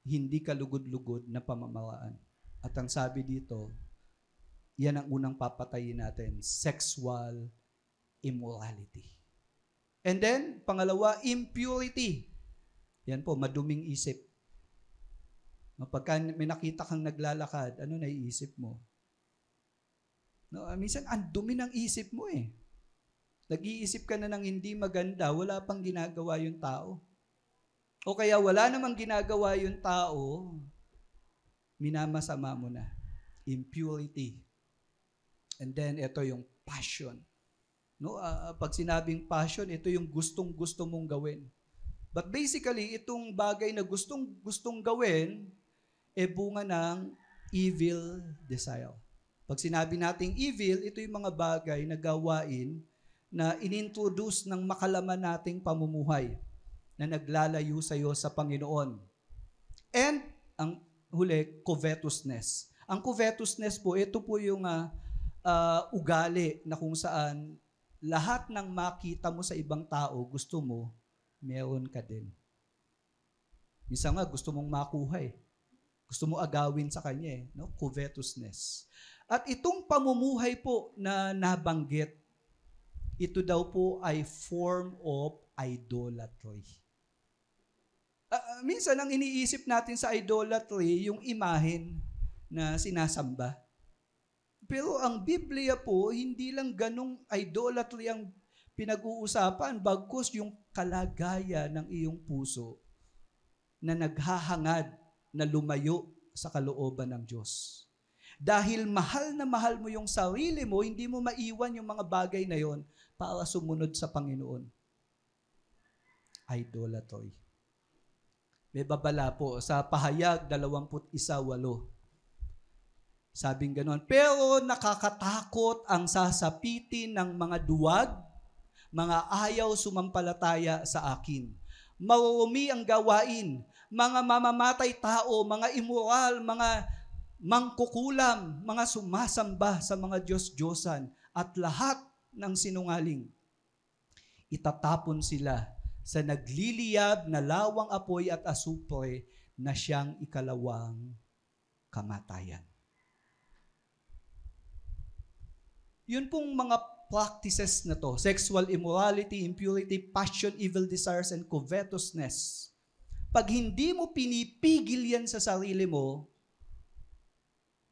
hindi kalugod-lugod na pamamaraan. At ang sabi dito, yan ang unang papatayin natin, sexual immorality. And then, pangalawa, impurity. Yan po, maduming isip. Pagka may nakita kang naglalakad, ano naiisip mo? No, minsan, ang dumi ng isip mo eh. Nag-iisip ka na ng hindi maganda, wala pang ginagawa yung tao. O kaya wala namang ginagawa yung tao, minamasama mo na. Impurity. And then, ito yung passion. No, pag sinabing passion, ito yung gustong-gusto mong gawin. But basically, itong bagay na gustong-gustong gawin, bunga ng evil desire. Pag sinabi nating evil, ito yung mga bagay na gawain na inintroduce ng makalaman nating pamumuhay na naglalayo sa iyo sa Panginoon. And, ang huli, covetousness. Ang covetousness po, ito po yung ugali na kung saan lahat ng makita mo sa ibang tao, gusto mo, meron ka din. Minsan nga, gusto mong makuha eh. Gusto mo agawin sa kanya eh. No? Covetousness. At itong pamumuhay po na nabanggit, ito daw po ay form of idolatry. Minsan, ang iniisip natin sa idolatry, yung imahen na sinasamba. Pero ang Biblia po, hindi lang ganong idolatry ang pinag-uusapan, bagkus yung kalagayan ng iyong puso na naghahangad na lumayo sa kalooban ng Diyos. Dahil mahal na mahal mo yung sarili mo, hindi mo maiwan yung mga bagay na yon para sumunod sa Panginoon. Idolatry. May babala po sa Pahayag 21:8. Sabing ganon, pero nakakatakot ang sasapitin ng mga duwag, mga ayaw sumampalataya sa akin. Marumi ang gawain, mga mamamatay tao, mga immoral, mga mangkukulam, mga sumasamba sa mga Diyos-Diyosan, at lahat ng sinungaling. Itatapon sila sa nagliliyab na lawang apoy at asupre na siyang ikalawang kamatayan. Yun pong mga practices na to, sexual immorality, impurity, passion, evil desires, and covetousness. Pag hindi mo pinipigil yan sa sarili mo,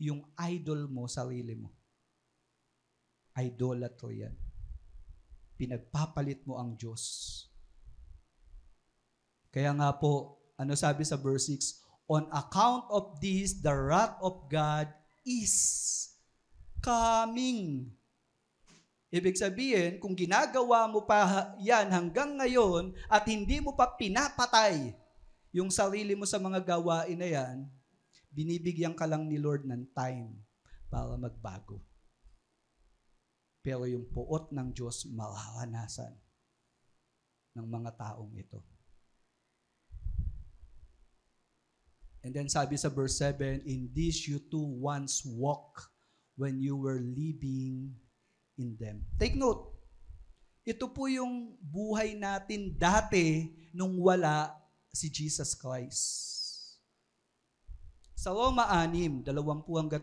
yung idol mo, sarili mo. Idolatry yan. Pinagpapalit mo ang Diyos. Kaya nga po, ano sabi sa verse 6? On account of this, the wrath of God is coming. Ibig sabihin, kung ginagawa mo pa yan hanggang ngayon at hindi mo pa pinapatay Yung sarili mo sa mga gawain na yan, binibigyan ka lang ni Lord ng time para magbago. Pero yung puot ng Diyos, mararanasan ng mga taong ito. And then sabi sa verse 7, in this you too once walked when you were living in them. Take note, ito po yung buhay natin dati nung wala si Jesus Christ. Sa Roma 6, 20-22,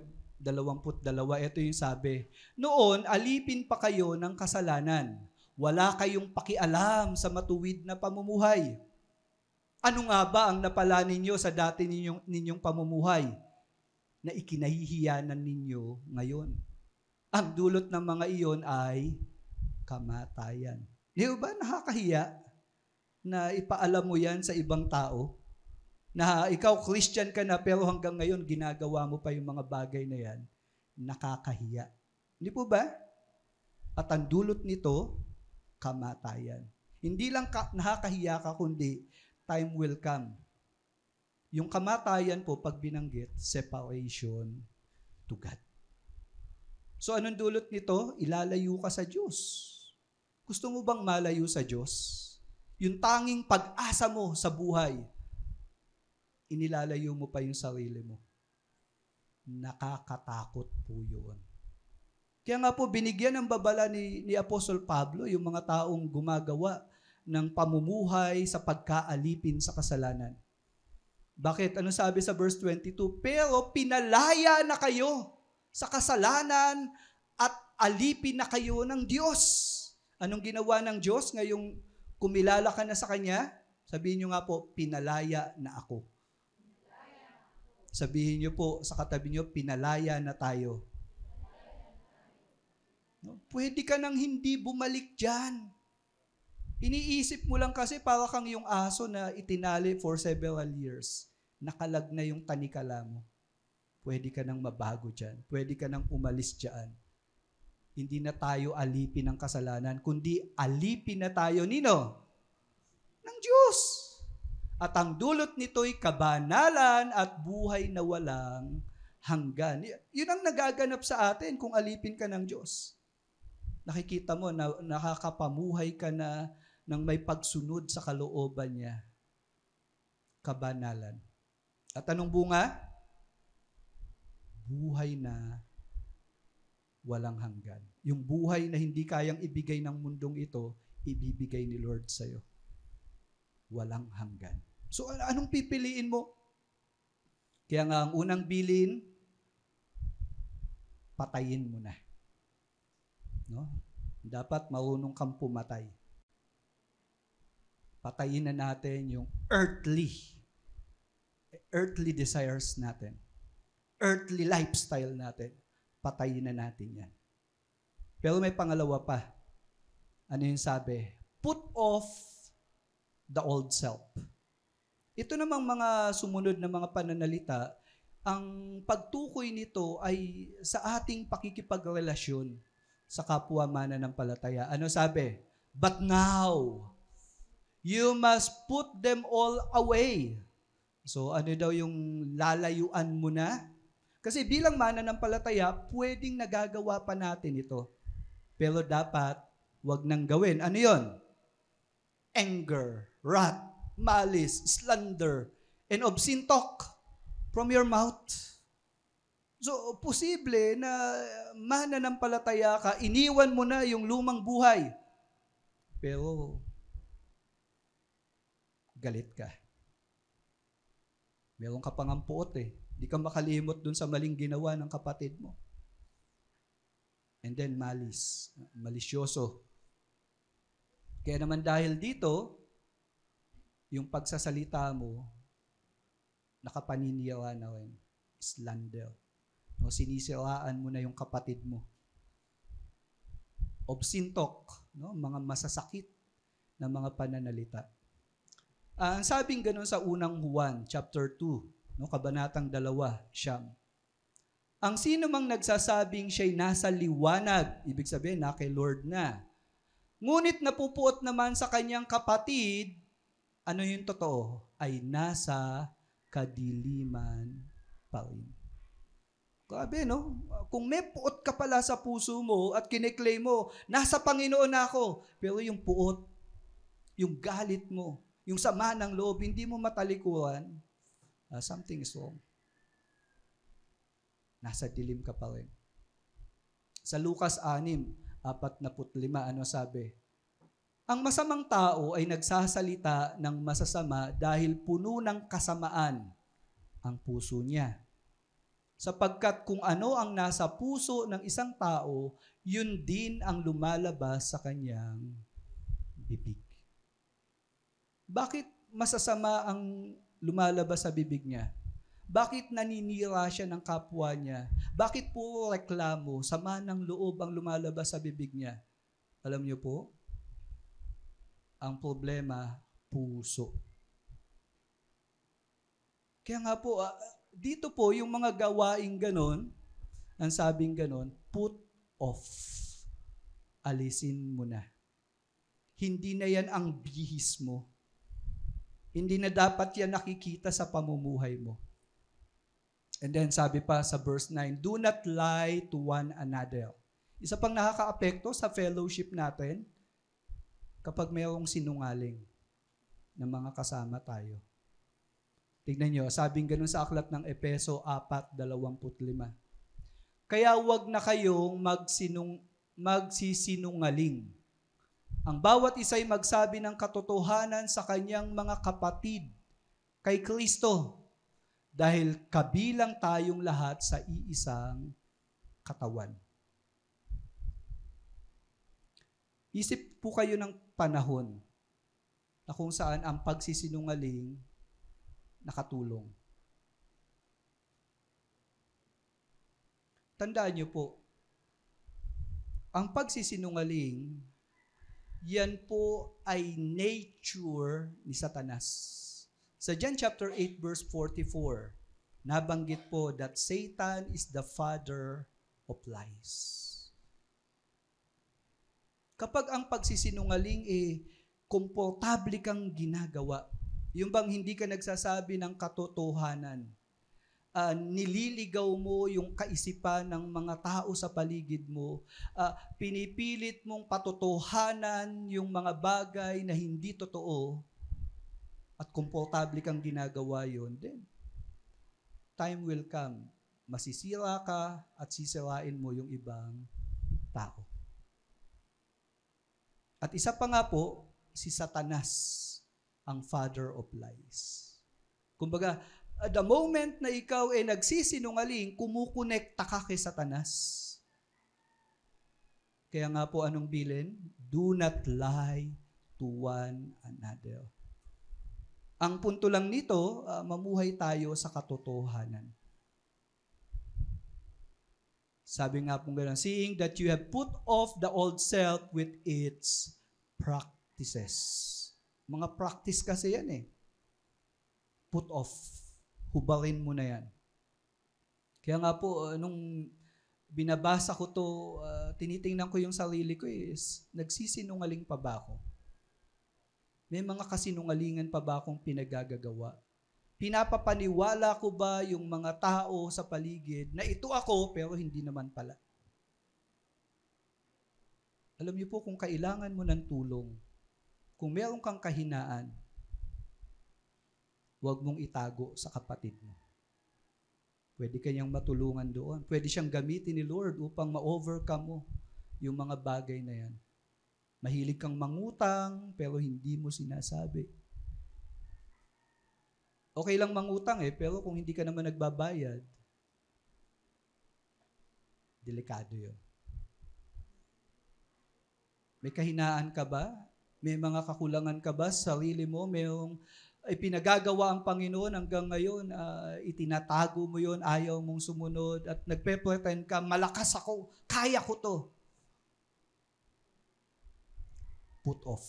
ito yung sabi, noon, alipin pa kayo ng kasalanan. Wala kayong pakialam sa matuwid na pamumuhay. Ano nga ba ang napala ninyo sa dati ninyong pamumuhay na ikinahihiyanan ninyo ngayon? Ang dulot ng mga iyon ay kamatayan. Di ba nakakahiya na ipaalam mo yan sa ibang tao? Na ikaw Christian ka na pero hanggang ngayon ginagawa mo pa yung mga bagay na yan, nakakahiya. Hindi po ba? At ang dulot nito, kamatayan. Hindi lang nakakahiya ka, kundi time will come. Yung kamatayan po, pag binanggit, separation to God. So anong dulot nito? Ilalayo ka sa Diyos. Gusto mo bang malayo sa Diyos? Yung tanging pag-asa mo sa buhay, inilalayo mo pa yung sarili mo. Nakakatakot po yun. Kaya nga po, binigyan ng babala ni Apostol Pablo yung mga taong gumagawa ng pamumuhay sa pagkaalipin sa kasalanan. Bakit? Ano sabi sa verse 22? Pero pinalaya na kayo sa kasalanan at alipin na kayo ng Diyos. Anong ginawa ng Diyos ngayong kumilala ka na sa Kanya? Sabihin nyo nga po, pinalaya na ako. Sabihin nyo po sa katabi nyo, pinalaya na tayo. No? Pwede ka nang hindi bumalik dyan. Iniisip mo lang kasi para kang yung aso na itinali for several years. Nakalag na yung tanikala mo. Pwede ka nang mabago dyan. Pwede ka nang umalis dyan. Hindi na tayo alipin ng kasalanan, kundi alipin na tayo nino? Ng Diyos. At ang dulot nito'y kabanalan at buhay na walang hanggan. Yun ang nagaganap sa atin kung alipin ka ng Diyos. Nakikita mo na nakakapamuhay ka na ng may pagsunod sa kalooban niya. Kabanalan. At anong bunga? Buhay na walang hanggan. Yung buhay na hindi kayang ibigay ng mundong ito, ibibigay ni Lord sa'yo. Walang hanggan. So, anong pipiliin mo? Kaya nga, ang unang bilin, patayin mo na. No? Dapat marunong kang pumatay. Patayin na natin yung earthly desires natin. Earthly lifestyle natin. Patayin na natin yan. Pero may pangalawa pa. Ano yung sabi? Put off the old self. Ito namang mga sumunod na mga pananalita, ang pagtukoy nito ay sa ating pakikipagrelasyon sa kapwa mananampalataya. Ano sabi? But now, you must put them all away. So ano daw yung lalayuan mo na? Kasi bilang mananampalataya, pwedeng nagagawa pa natin ito. Pero dapat, wag nang gawin. Ano yon? Anger, wrath, malice, slander, and obscene talk from your mouth. So, posible na mananampalataya ka, iniwan mo na yung lumang buhay. Pero, galit ka. Meron ka pang ampuot eh. Di ka makalimot dun sa maling ginawa ng kapatid mo. And then malice, malisyoso. Kaya naman dahil dito, yung pagsasalita mo, nakapaniniwa na rin. Slander. No, sinisiraan mo na yung kapatid mo. Obscene talk, no, mga masasakit na mga pananalita. Ang sabing ganun sa unang Juan, chapter 2, no, kabanatang 2, siyam. Ang sino mang nagsasabing siya'y nasa liwanag, ibig sabihin na kay Lord na. Ngunit napupuot naman sa kanyang kapatid, ano yung totoo? ay nasa kadiliman pa rin. Grabe, no? Kung may puot ka pala sa puso mo at kiniklaim mo, nasa Panginoon na ako, pero yung puot, yung galit mo, yung sama ng loob, hindi mo matalikuran, something is wrong. Nasa dilim ka pa rin. Sa Lucas 6:45, ano sabi? Ang masamang tao ay nagsasalita ng masasama dahil puno ng kasamaan ang puso niya. Sapagkat kung ano ang nasa puso ng isang tao, yun din ang lumalabas sa kanyang bibig. Bakit masasama ang lumalabas sa bibig niya? Bakit naninira siya ng kapwa niya? Bakit puro reklamo, sama ng loob ang lumalabas sa bibig niya? Alam niyo po, ang problema, puso. Kaya nga po, dito po yung mga gawaing ganon, ang sabing ganon, put off. Alisin mo na. Hindi na yan ang bihis mo. Hindi na dapat yan nakikita sa pamumuhay mo. And then sabi pa sa verse 9, do not lie to one another. Isa pang nakaka-apekto sa fellowship natin kapag mayroong sinungaling ng mga kasama tayo. Tignan nyo, sabing ganun sa aklat ng Efeso 4:25. Kaya wag na kayong magsisinungaling. Ang bawat isa'y magsabi ng katotohanan sa kanyang mga kapatid kay Kristo dahil kabilang tayong lahat sa iisang katawan. Isip po kayo ng panahon na kung saan ang pagsisinungaling nakatulong. Tandaan niyo po, ang pagsisinungaling, yan po ay nature ni Satanas. Sa John chapter 8 verse 44, nabanggit po that Satan is the father of lies. Kapag ang pagsisinungaling komportable kang ginagawa, yung bang hindi ka nagsasabi ng katotohanan, nililigaw mo yung kaisipan ng mga tao sa paligid mo, pinipilit mong patotohanan yung mga bagay na hindi totoo, at komportable kang ginagawa yun, then time will come, masisira ka at sisirain mo yung ibang tao. At isa pa nga po, si Satanas, ang father of lies. Kumbaga, the moment na ikaw ay nagsisinungaling, kumukonekta ka kay Satanas. Kaya nga po anong bilin? Do not lie to one another. Ang punto lang nito, mamuhay tayo sa katotohanan. Sabi nga pong gano'n, seeing that you have put off the old self with its practices. Mga practice kasi yan Put off. Hubarin mo na yan. Kaya nga po, nung binabasa ko to, tinitingnan ko yung sarili ko nagsisinungaling pa ba ako? May mga kasinungalingan pa ba akong pinagagagawa? Pinapapaniwala ko ba yung mga tao sa paligid na ito ako pero hindi naman pala? Alam niyo po, kung kailangan mo ng tulong, kung meron kang kahinaan, huwag mong itago sa kapatid mo. Pwede kanyang matulungan doon. Pwede siyang gamitin ni Lord upang ma-overcome mo yung mga bagay na yan. Mahilig kang mangutang, pero hindi mo sinasabi. Okay lang mangutang pero kung hindi ka naman nagbabayad, delikado yun. May kahinaan ka ba? May mga kakulangan ka ba sa sarili mo? Mayroong ipinagagawa ang Panginoon hanggang ngayon, itinatago mo yun, ayaw mong sumunod, at nagpe-pretend ka, malakas ako, kaya ko to. Put off.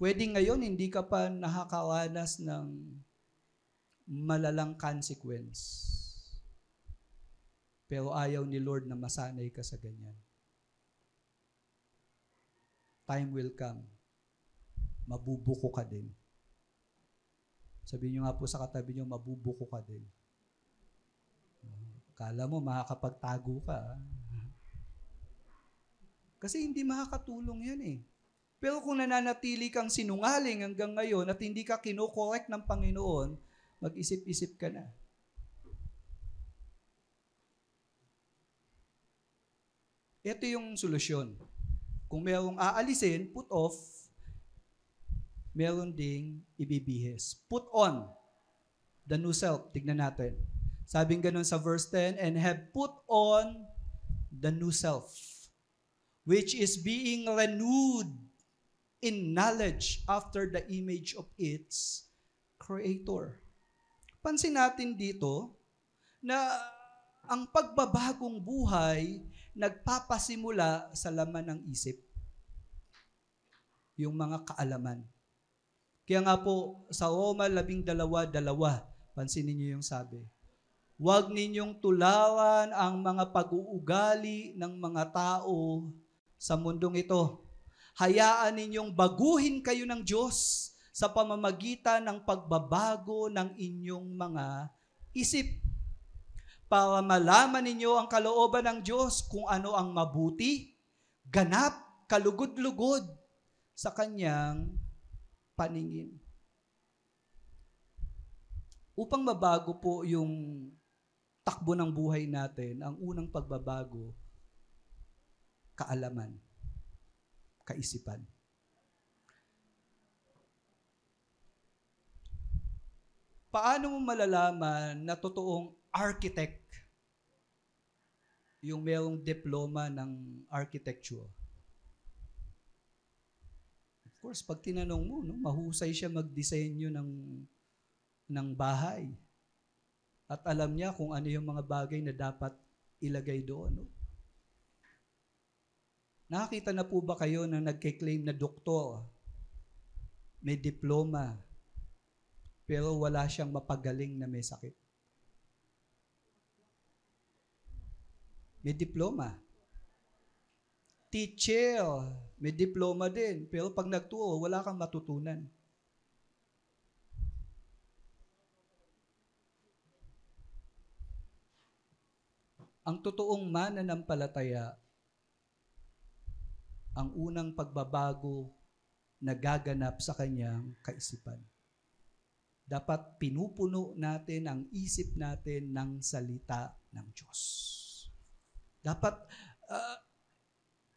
Pwede ngayon, hindi ka pa nakakaranas ng malalang consequence. Pero ayaw ni Lord na masanay ka sa ganyan. Time will come. Mabubuko ka din. Sabihin nyo nga po sa katabi nyo, mabubuko ka din. Kala mo, makakapagtago ka. Kasi hindi makakatulong yan eh. Pero kung nananatili kang sinungaling hanggang ngayon at hindi ka kinokorek ng Panginoon, mag-isip-isip ka na. Ito yung solusyon. Kung mayroong aalisin, put off, meron ding ibibihis. Put on the new self. Tignan natin. Sabing ganun sa verse 10, and have put on the new self, which is being renewed in knowledge after the image of its Creator. Pansin natin dito na ang pagbabagong buhay nagpapasimula sa laman ng isip. Yung mga kaalaman. Kaya nga po, sa Roma 12:2, pansinin niyo yung sabi. Huwag ninyong tularan ang mga pag-uugali ng mga tao sa mundong ito. Hayaan ninyong baguhin kayo ng Diyos sa pamamagitan ng pagbabago ng inyong mga isip para malaman ninyo ang kalooban ng Diyos kung ano ang mabuti, ganap, kalugod-lugod sa Kanyang paningin. Upang mabago po yung takbo ng buhay natin, ang unang pagbabago, kaalaman, kaisipan. Paano mo malalaman na totoong architect yung mayroong diploma ng architecture? Of course, pag tinanong mo, no, mahusay siya magdisenyo ng bahay. At alam niya kung ano yung mga bagay na dapat ilagay doon. No? Nakakita na po ba kayo na nagke-claim na doktor, may diploma, pero wala siyang mapagaling na may sakit? May diploma. Teacher, may diploma din, pero pag nagturo, wala kang matutunan. Ang totoong mananampalataya, ang unang pagbabago na gaganap sa kanyang kaisipan. Dapat pinupuno natin ang isip natin ng salita ng Diyos. Dapat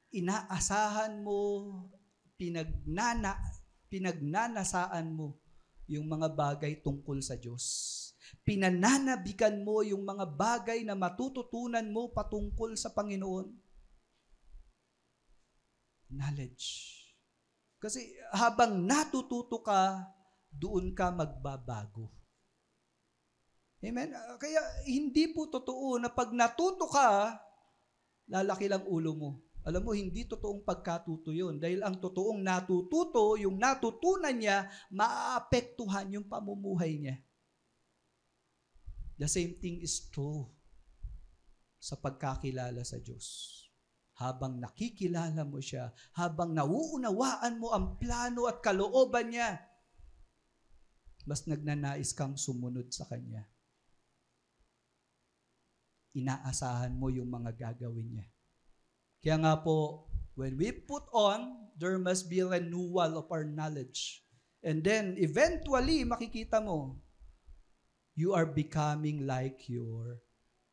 inaasahan mo, pinagnanasaan mo yung mga bagay tungkol sa Diyos. Pinananabikan mo yung mga bagay na matututunan mo patungkol sa Panginoon. Knowledge. Kasi habang natututo ka, doon ka magbabago. Amen? Kaya hindi po totoo na pag natuto ka, lalaki lang ulo mo. Alam mo, hindi totoong pagkatuto yun. Dahil ang totoong natututo, yung natutunan niya, maaapektuhan yung pamumuhay niya. The same thing is true sa pagkakilala sa Diyos. Habang nakikilala mo siya, habang nauunawaan mo ang plano at kalooban niya, mas nagnanais kang sumunod sa Kanya. Inaasahan mo yung mga gagawin niya. Kaya nga po, when we put on, there must be a renewal of our knowledge. And then, eventually, makikita mo, you are becoming like your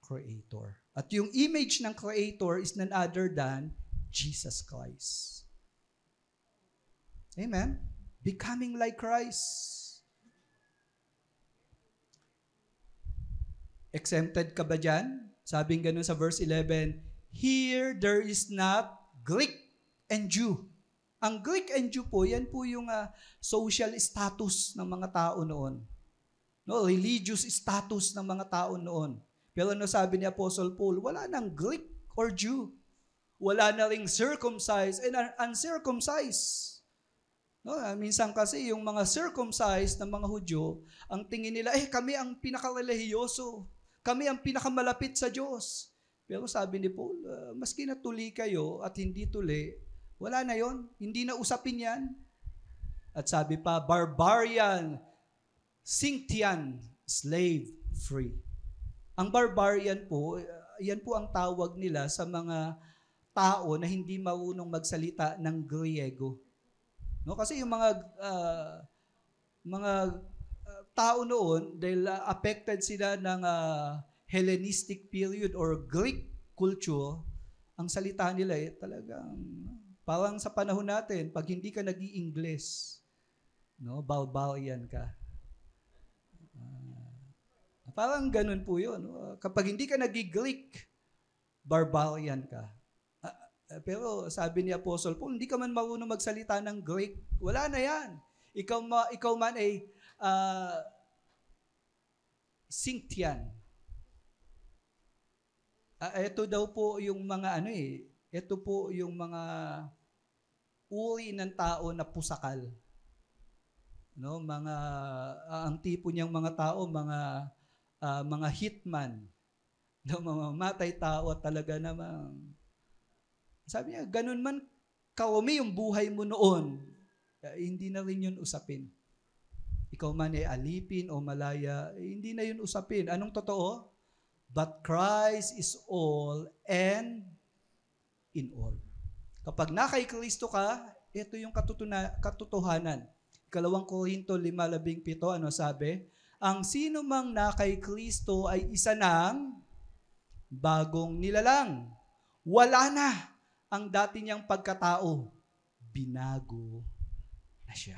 Creator. At yung image ng Creator is none other than Jesus Christ. Amen? Becoming like Christ. Exempted ka ba dyan? Sabing ganun sa verse 11, here there is not Greek and Jew. Ang Greek and Jew po, yan po yung social status ng mga tao noon. No, religious status ng mga tao noon. Pero ano sabi ni Apostle Paul? Wala nang Greek or Jew. Wala na ring circumcised and uncircumcised. No, minsan kasi yung mga circumcised na mga Hudyo, ang tingin nila, kami ang pinaka-relihiyoso. Kami ang pinakamalapit sa Diyos. Pero sabi ni Paul, maski na tuli kayo at hindi tuli, wala na yon. Hindi na usapin yan. At sabi pa, barbarian, Xingtian, slave free. Ang barbarian po, yan po ang tawag nila sa mga tao na hindi marunong magsalita ng Griego. No, kasi yung mga tao noon, dahil affected sila ng Hellenistic period or Greek culture, ang salita nila talagang parang sa panahon natin, pag hindi ka nag-i-Ingles, no, barbarian ka. Parang ganun po yun. No? Kapag hindi ka nag-i-Greek, barbarian ka. Pero sabi ni Apostle Paul, hindi ka man marunong magsalita ng Greek, wala na yan. Ikaw man ay Xingtian. Ito daw po yung mga ito po yung mga uri ng tao na pusakal. No, ang tipo niyang mga tao, mga hitman, no, mamamatay tao at talaga namang sabi niya, ganun man kaumi yung buhay mo noon, hindi na rin yun usapin. Ikaw man ay alipin o malaya, hindi na yun usapin. Anong totoo? But Christ is all and in all. Kapag na kay Kristo ka, ito yung katotohanan. 2 Korinto 5:17, ano sabi? Ang sino mang na kay Kristo ay isa ng bagong nilalang. Wala na ang dati niyang pagkatao. Binago na siya.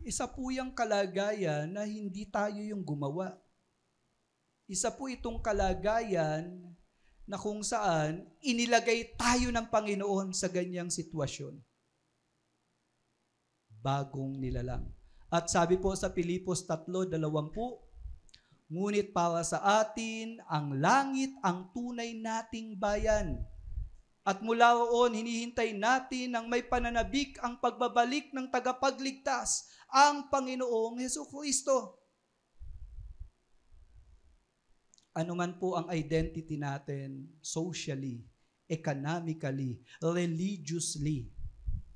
Isa po yung kalagayan na hindi tayo yung gumawa. Isa po itong kalagayan na kung saan inilagay tayo ng Panginoon sa ganyang sitwasyon. Bagong nilalang. At sabi po sa Pilipos 3:20, ngunit para sa atin, ang langit ang tunay nating bayan. At mula roon, hinihintay natin ang may pananabik ang pagbabalik ng tagapagligtas, ang Panginoong Hesukristo. Ano man po ang identity natin, socially, economically, religiously,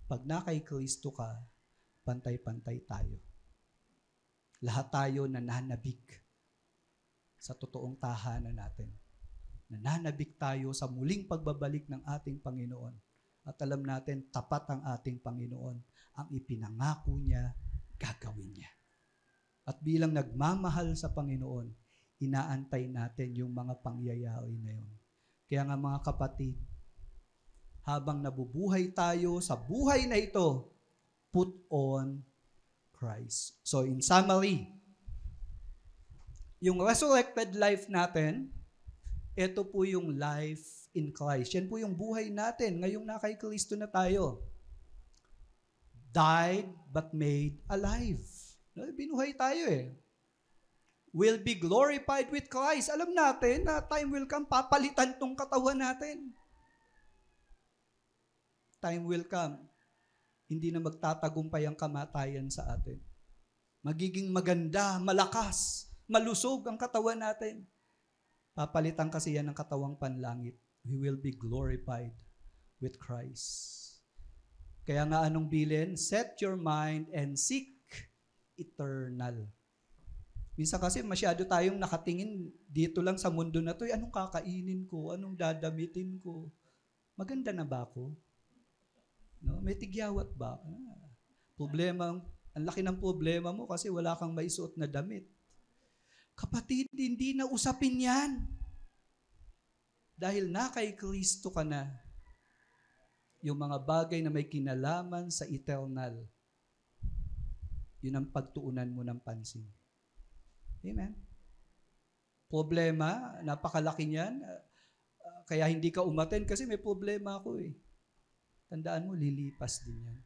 pag na kay Kristo ka, pantay-pantay tayo. Lahat tayo nananabik sa totoong tahanan natin. Nananabik tayo sa muling pagbabalik ng ating Panginoon. At alam natin, tapat ang ating Panginoon. Ang ipinangako niya, gagawin niya. At bilang nagmamahal sa Panginoon, inaantay natin yung mga pangyayari na yun. Kaya nga mga kapatid, habang nabubuhay tayo sa buhay na ito, put on Christ. So in summary, yung resurrected life natin, ito po yung life in Christ. Yan po yung buhay natin. Ngayong na kay Kristo na tayo. Died but made alive. Binuhay tayo will be glorified with Christ. Alam natin na time will come, papalitan tong katawan natin. Time will come, hindi na magtatagumpay ang kamatayan sa atin. Magiging maganda, malakas, malusog ang katawan natin. Papalitan kasi yan ng katawang panlangit. We will be glorified with Christ. Kaya nga anong bilin? Set your mind and seek eternal. Minsan kasi masyado tayong nakatingin dito lang sa mundo na to. Anong kakainin ko? Anong dadamitin ko? Maganda na ba ako? No? May tigyawat ba? Problema, ang laki ng problema mo kasi wala kang maisuot na damit. Kapatid, hindi na usapin yan. Dahil na kay Kristo ka na, yung mga bagay na may kinalaman sa eternal, yun ang pagtuunan mo ng pansin. Amen. Problema, napakalaki niyan. Kaya hindi ka umaten kasi may problema ako Tandaan mo, lilipas din yan.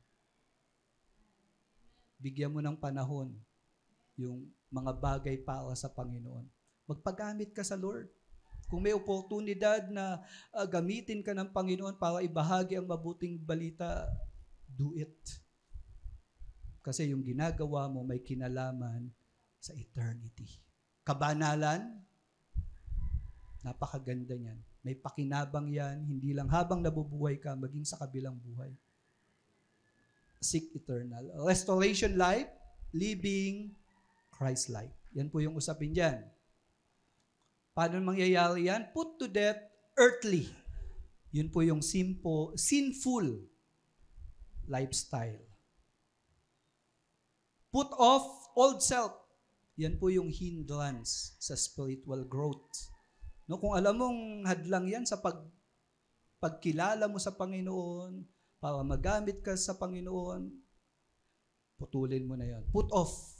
Bigyan mo ng panahon yung mga bagay para sa Panginoon. Magpagamit ka sa Lord. Kung may oportunidad na gamitin ka ng Panginoon para ibahagi ang mabuting balita, do it. Kasi yung ginagawa mo may kinalaman sa eternity. Kabanalan, napakaganda niyan. May pakinabang yan, hindi lang habang nabubuhay ka, maging sa kabilang buhay. Seek eternal. Restoration life, living Christ-like. Yan po yung usapin dyan. Paano mangyayari yan? Put to death earthly. Yun po yung sinful lifestyle. Put off old self. Yan po yung hindrance sa spiritual growth. No, kung alam mong hadlang yan sa pagkilala mo sa Panginoon, para magamit ka sa Panginoon, putulin mo na yan. Put off.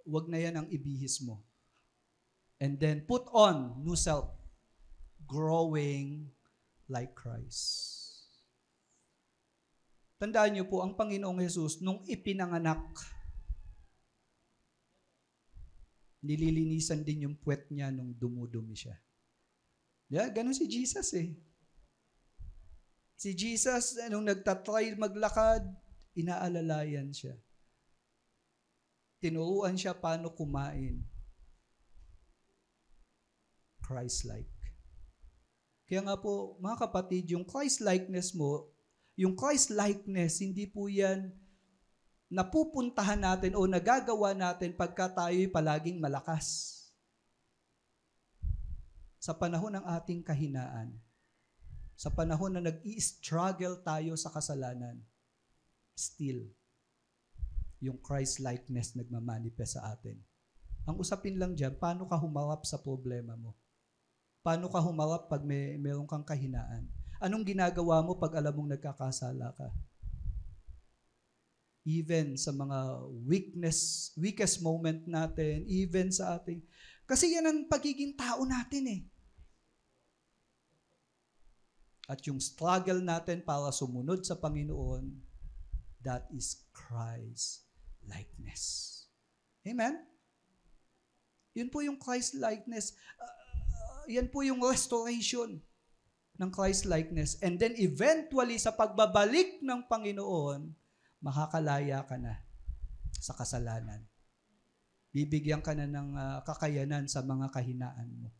Wag na yan ang ibihis mo. And then put on new self, growing like Christ. Tandaan niyo po, ang Panginoong Jesus, nung ipinanganak, nililinisan din yung puwet niya nung dumudumi siya. Yeah, ganun si Jesus eh. Si Jesus, nung nagtatry maglakad, inaalalayan siya. Tinuruan siya paano kumain. Christ-like. Kaya nga po, mga kapatid, yung Christ-likeness mo, yung Christ-likeness, hindi po yan napupuntahan natin o nagagawa natin pagka tayo'y palaging malakas. Sa panahon ng ating kahinaan, sa panahon na nag-i-struggle tayo sa kasalanan, still, yung Christ-likeness nagmamanifest sa atin. Ang usapin lang dyan, paano ka humarap sa problema mo? Paano ka humarap pag meron kang kahinaan? Anong ginagawa mo pag alam mong nagkakasala ka? Even sa mga weakest moment natin, even sa ating, kasi yan ang pagiging tao natin eh. At yung struggle natin para sumunod sa Panginoon, that is Christ-likeness. Amen? Yun po yung Christ-likeness. Yan po yung restoration ng Christ-likeness. And then eventually, sa pagbabalik ng Panginoon, makakalaya ka na sa kasalanan. Bibigyan ka na ng kakayanan sa mga kahinaan mo.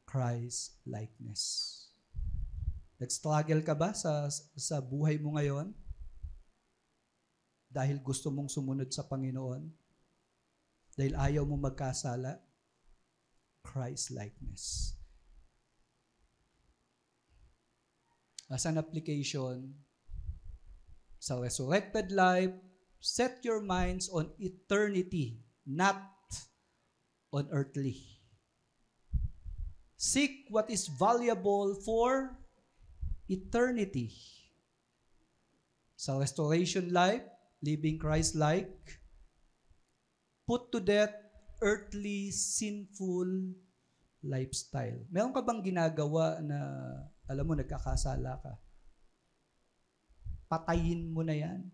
Christ-likeness. Nag-struggle ka ba sa buhay mo ngayon? Dahil gusto mong sumunod sa Panginoon? Dahil ayaw mo magkasala? Christ-likeness. As an application, sa resurrected life, set your minds on eternity, not on earthly. Seek what is valuable for eternity. Sa restoration life, living Christ-like, put to death earthly, sinful lifestyle. Meron ka bang ginagawa na, alam mo, nagkakasala ka? Patayin mo na yan.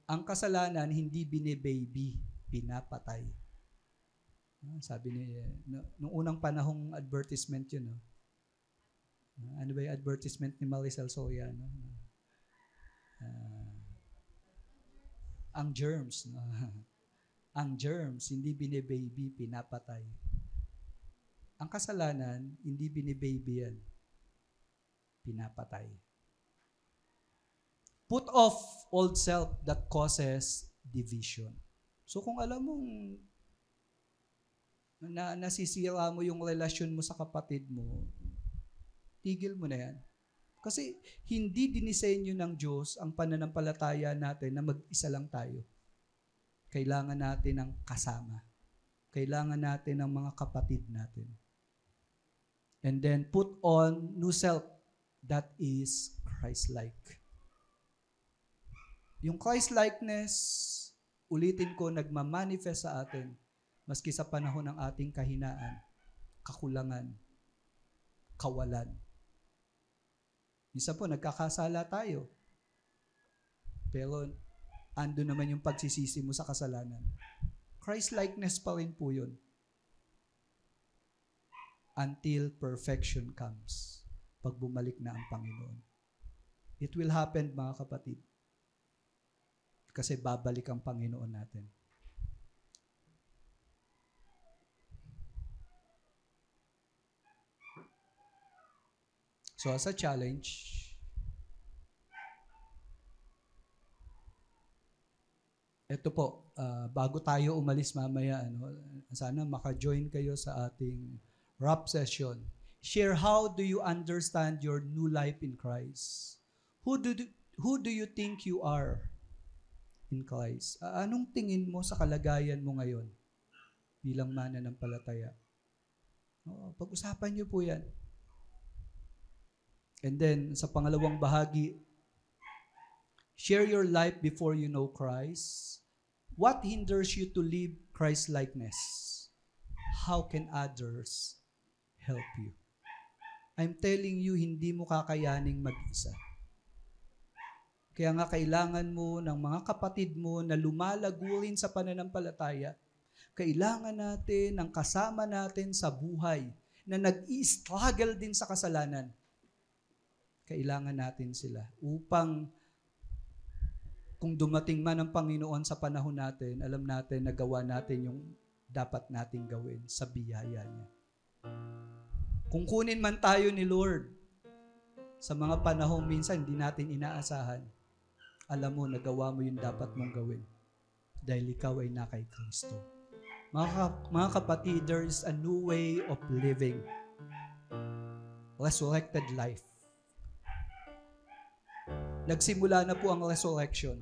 Ang kasalanan, hindi bine-baby, pinapatay. Sabi ni, nung unang panahong advertisement yun, no? Ano ba yung advertisement ni Maricel Soriano? Ang germs, no? Ang germs, hindi bine-baby, pinapatay. Ang kasalanan, hindi bine-baby yan, pinapatay. Put off old self that causes division. So kung alam mong nasisira mo yung relasyon mo sa kapatid mo, tigil mo na yan. Kasi hindi dinisenyo ng Diyos ang pananampalataya natin na mag-isa lang tayo. Kailangan natin ng kasama. Kailangan natin ng mga kapatid natin. And then put on new self that is Christ-like. Yung Christ-likeness, ulitin ko, nagmamanifest sa atin maski sa panahon ng ating kahinaan, kakulangan, kawalan. Minsan po, nagkakasala tayo. Pero, ando naman yung pagsisisi mo sa kasalanan. Christ-likeness pa rin po yun. Until perfection comes. Pag bumalik na ang Panginoon. It will happen, mga kapatid. Kasi babalik ang Panginoon natin. So as a challenge, Ito po, bago tayo umalis mamaya, sana maka-join kayo sa ating rap session. Share how do you understand your new life in Christ? Who do you think you are in Christ? Anong tingin mo sa kalagayan mo ngayon bilang mananampalataya? Pag-usapan niyo po yan. And then, sa pangalawang bahagi, share your life before you know Christ. What hinders you to live Christ-likeness? How can others help you? I'm telling you, hindi mo kakayaning mag-isa. Kaya nga kailangan mo ng mga kapatid mo na lumalago rin sa pananampalataya. Kailangan natin ng kasama natin sa buhay na nag-i-struggle din sa kasalanan. Kailangan natin sila upang kung dumating man ang Panginoon sa panahon natin, alam natin na gawa natin yung dapat nating gawin sa biyaya niya. Kung kunin man tayo ni Lord sa mga panahon minsan hindi natin inaasahan, alam mo, nagawa mo yung dapat mong gawin dahil ikaw ay na kay Kristo. Mga kapatid, there is a new way of living. Resurrected life. Nagsimula na po ang resurrection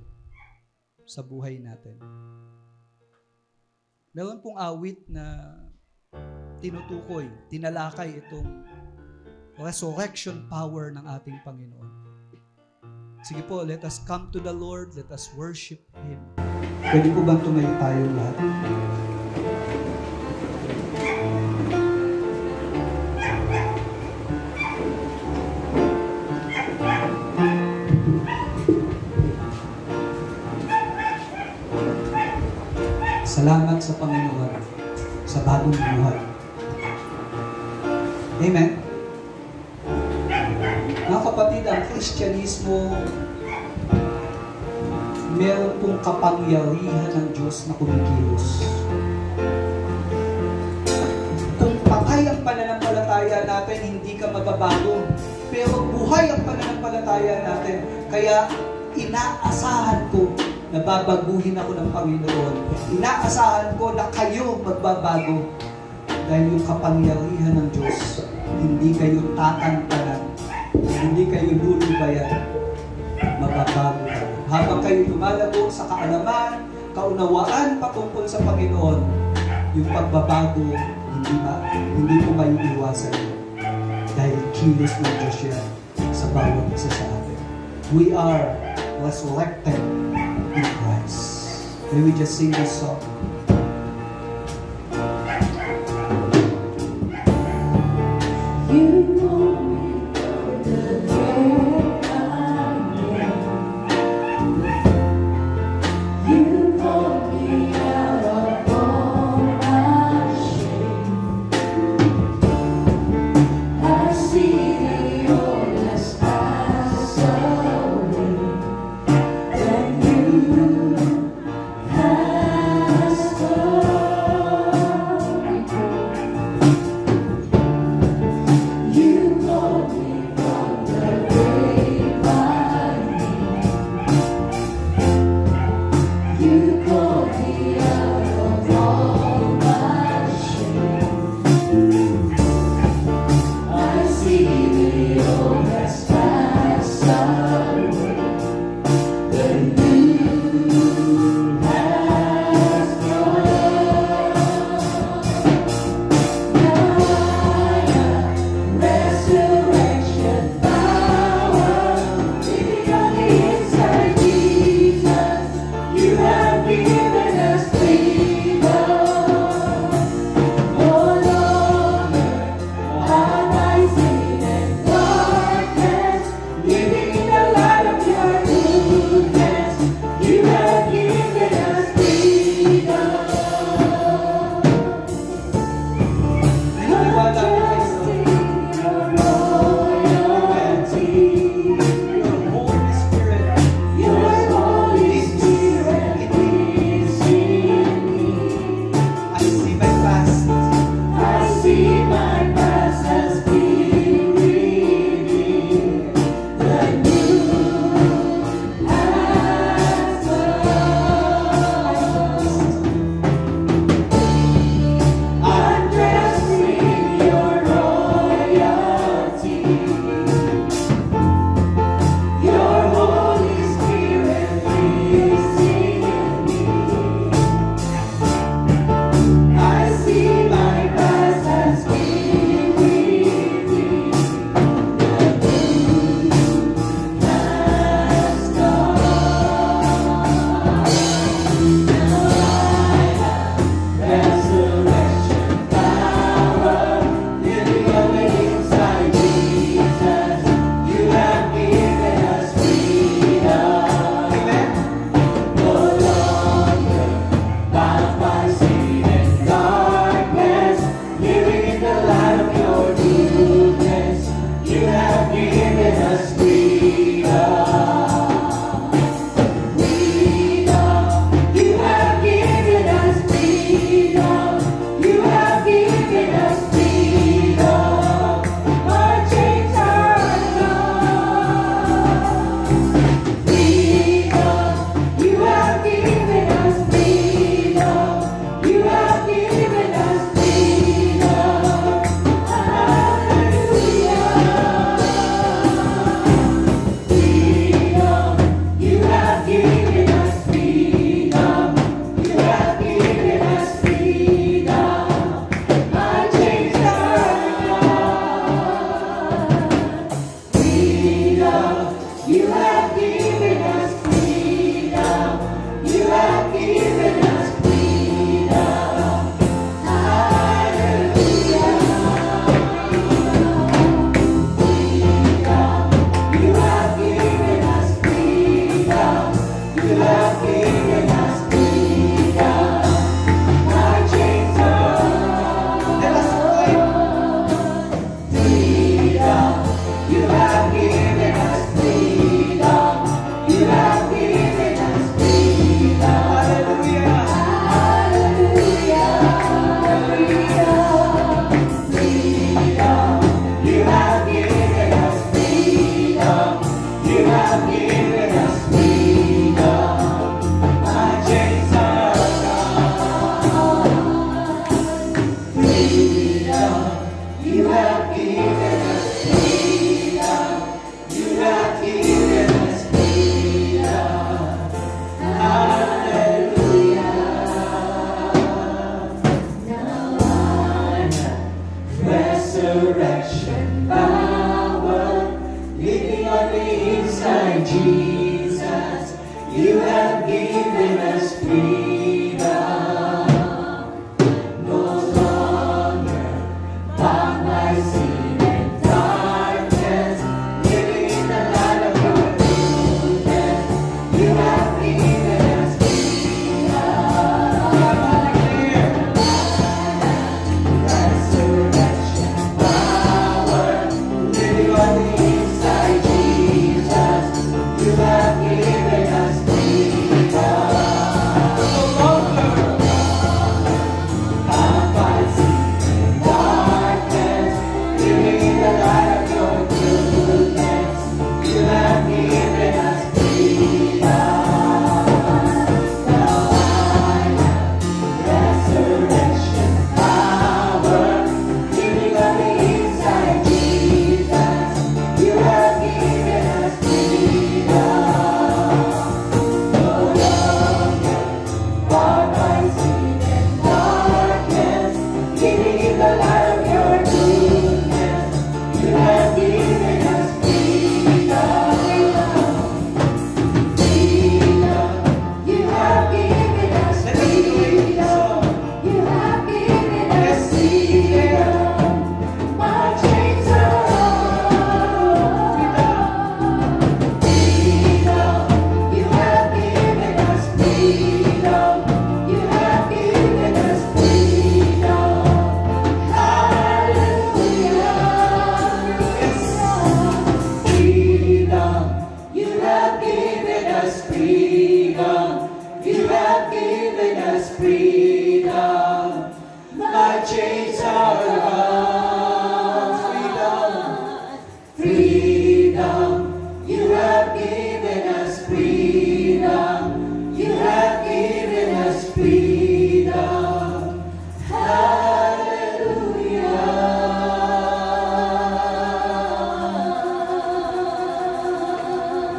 sa buhay natin. Meron pong awit na tinutukoy, tinalakay itong resurrection power ng ating Panginoon. Sige po, let us come to the Lord, let us worship Him. Pwede po bang tumayo tayo lahat? Salamat sa Panginoon sa bagong buhay. Amen. Mga kapatid, ang Kristyanismo meron pong kapangyarihan ng Diyos na kumikilos. Kung patay ang pananampalataya natin, hindi ka mababago. Pero buhay ang pananampalataya natin. Kaya inaasahan ko na babaguhin ako ng Panginoon. Inaasahan ko na kayo magbabago dahil yung kapangyarihan ng Diyos, hindi kayo tatantanan, hindi kayo lulubayan, mababago kayo. Habang kayo lumalago sa kaalaman, kaunawaan patungkol sa Panginoon, yung pagbabago, hindi mo may iwasan dahil kilos ng Diyos yan sa bawat isa sa atin. We are resurrected in Christ. May we just sing this song? You know me from the day I am. You called me out of all my shame. I see the old has passed away, and you has gone before. You called me from the grave I knew. You called me out of all my shame. I see the old has passed away, the new has gone. Now I have resurrection power living on the inside, Jesus. You have given us freedom. No longer am I sin and darkness, living in the light of your goodness. You have given us freedom. Naniniwala ko kayo. Your royalty, Your Holy Spirit your Holy Spirit, lives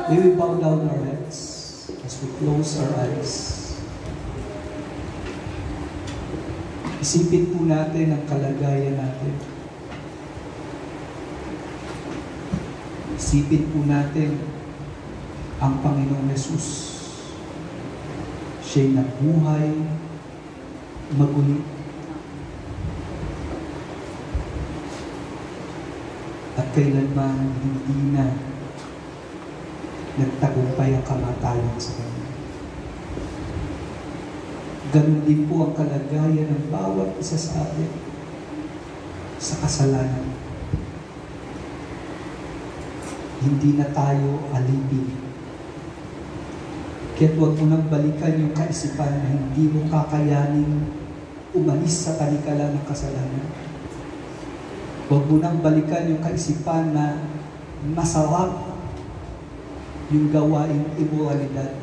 May we bow down our heads as we close our eyes. Isipin po natin ang kalagayan natin. Isipin po natin ang Panginoong Yesus. Siya'y nabuhay, maguli, at kailanman hindi na nagtagumpay ang kamatayan sa Kanya. Ganun din po ang kalagayan ng bawat isa sa atin sa kasalanan. Hindi na tayo alipin. Kaya't huwag mo nang balikan yung kaisipan na hindi mo kakayaning umalis sa talikala ng kasalanan. Huwag mo nang balikan yung kaisipan na masarap yung gawaing imoralidad.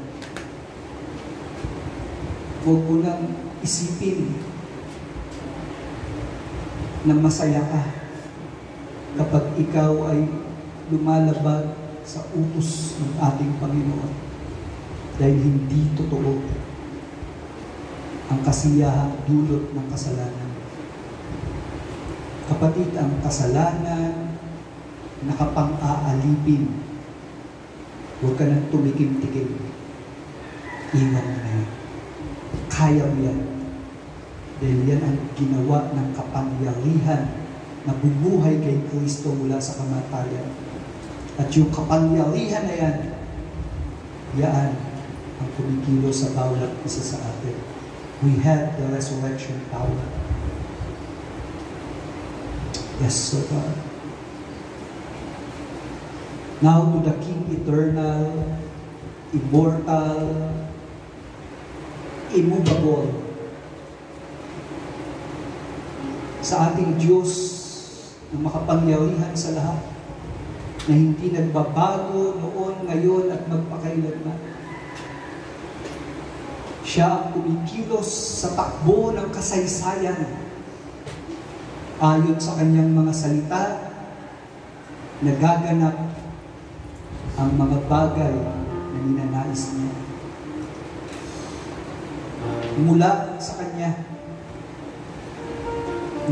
Huwag mo nang isipin na masaya ka kapag ikaw ay lumalabag sa utos ng ating Panginoon, dahil hindi totoo ang kasiyahang dulot ng kasalanan. Kapatid, ang kasalanan nakapang-aalipin. Huwag ka nang tumikim-tikim. Iwan mo na yan. Kaya mo yan. Dahil yan ang ginawa ng kapangyarihan na bubuhay kay Kristo mula sa kamatayan. At yung kapangyarihan na yan, yan ang kumikilos sa bawat isa sa atin. We have the resurrection power. Yes, so God. Now to the King eternal, immortal, immovable, sa ating Diyos na makapangyarihan sa lahat, na hindi nagbabago noon, ngayon, at magpakailanman. Siya ang kumikilos sa takbo ng kasaysayan ayon sa kanyang mga salita, nagaganap ang mga bagay na ninanais niya. Mula sa Kanya,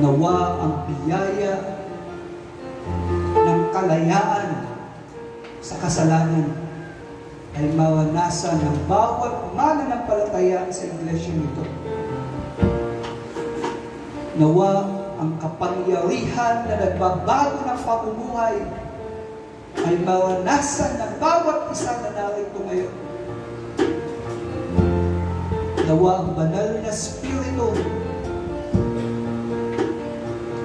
nawa ang biyaya ng kalayaan sa kasalanan ay maranasan ng bawat mananampalataya sa iglesia nito. Nawa ang kapangyarihan na nagbabago ng pamumuhay ay maranasan ng bawat isa na narito ngayon. Nawa ang banal na Espiritu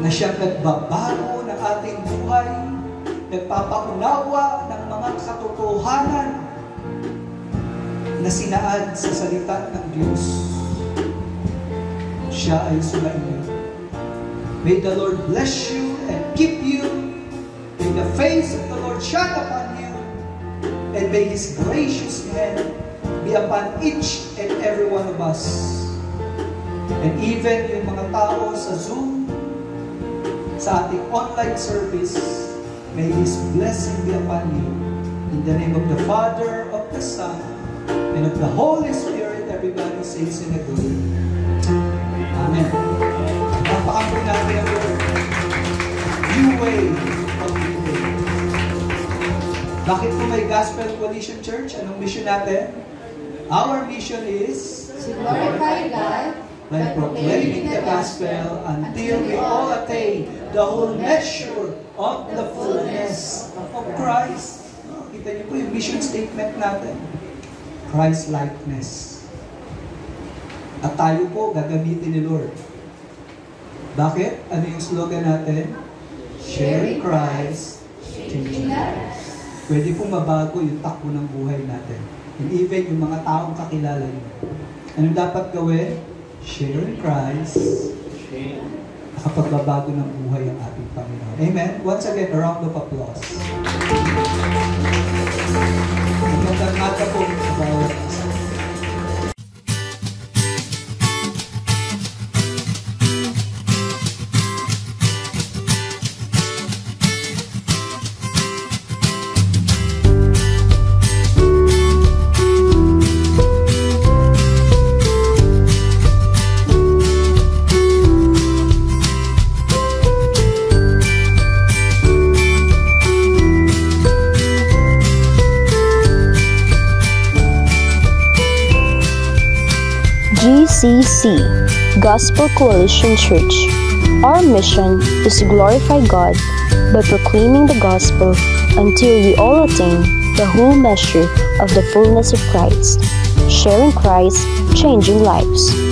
na siyang nagbabago ng ating buhay, nagpapaunawa ng mga katotohanan na sinaad sa salita ng Diyos. Siya ay sumainyo. May the Lord bless you and keep you. May the face of the Lord shine upon you. And may His gracious hand be upon each and every one of us. And even yung mga tao sa Zoom, sa ating online service, may His blessing be upon you. In the name of the Father, of the Son, and of the Holy Spirit, everybody says in agreement. Amen. Napakampun natin ang Lord. New way of living. Bakit po may Gospel Coalition Church? Anong mission natin? Our mission is To glorify God by proclaiming the gospel until we all attain the whole measure of the fullness of Christ. Kita niyo po yung mission statement natin. Christ-likeness. At tayo po gagamitin ni Lord. Bakit? Ano yung slogan natin? Sharing Christ, changing lives. Pwede pong mabago yung takbo ng buhay natin. And even yung mga taong kakilala niyo. Ano dapat gawin? Sharing Christ, nakapagbabago ng buhay ang ating Panginoon. Amen? Once again, a round of applause. Magandang mata po sa bawat isa. GCC, Gospel Coalition Church. Our mission is to glorify God by proclaiming the gospel until we all attain the whole measure of the fullness of Christ. Sharing Christ, changing lives.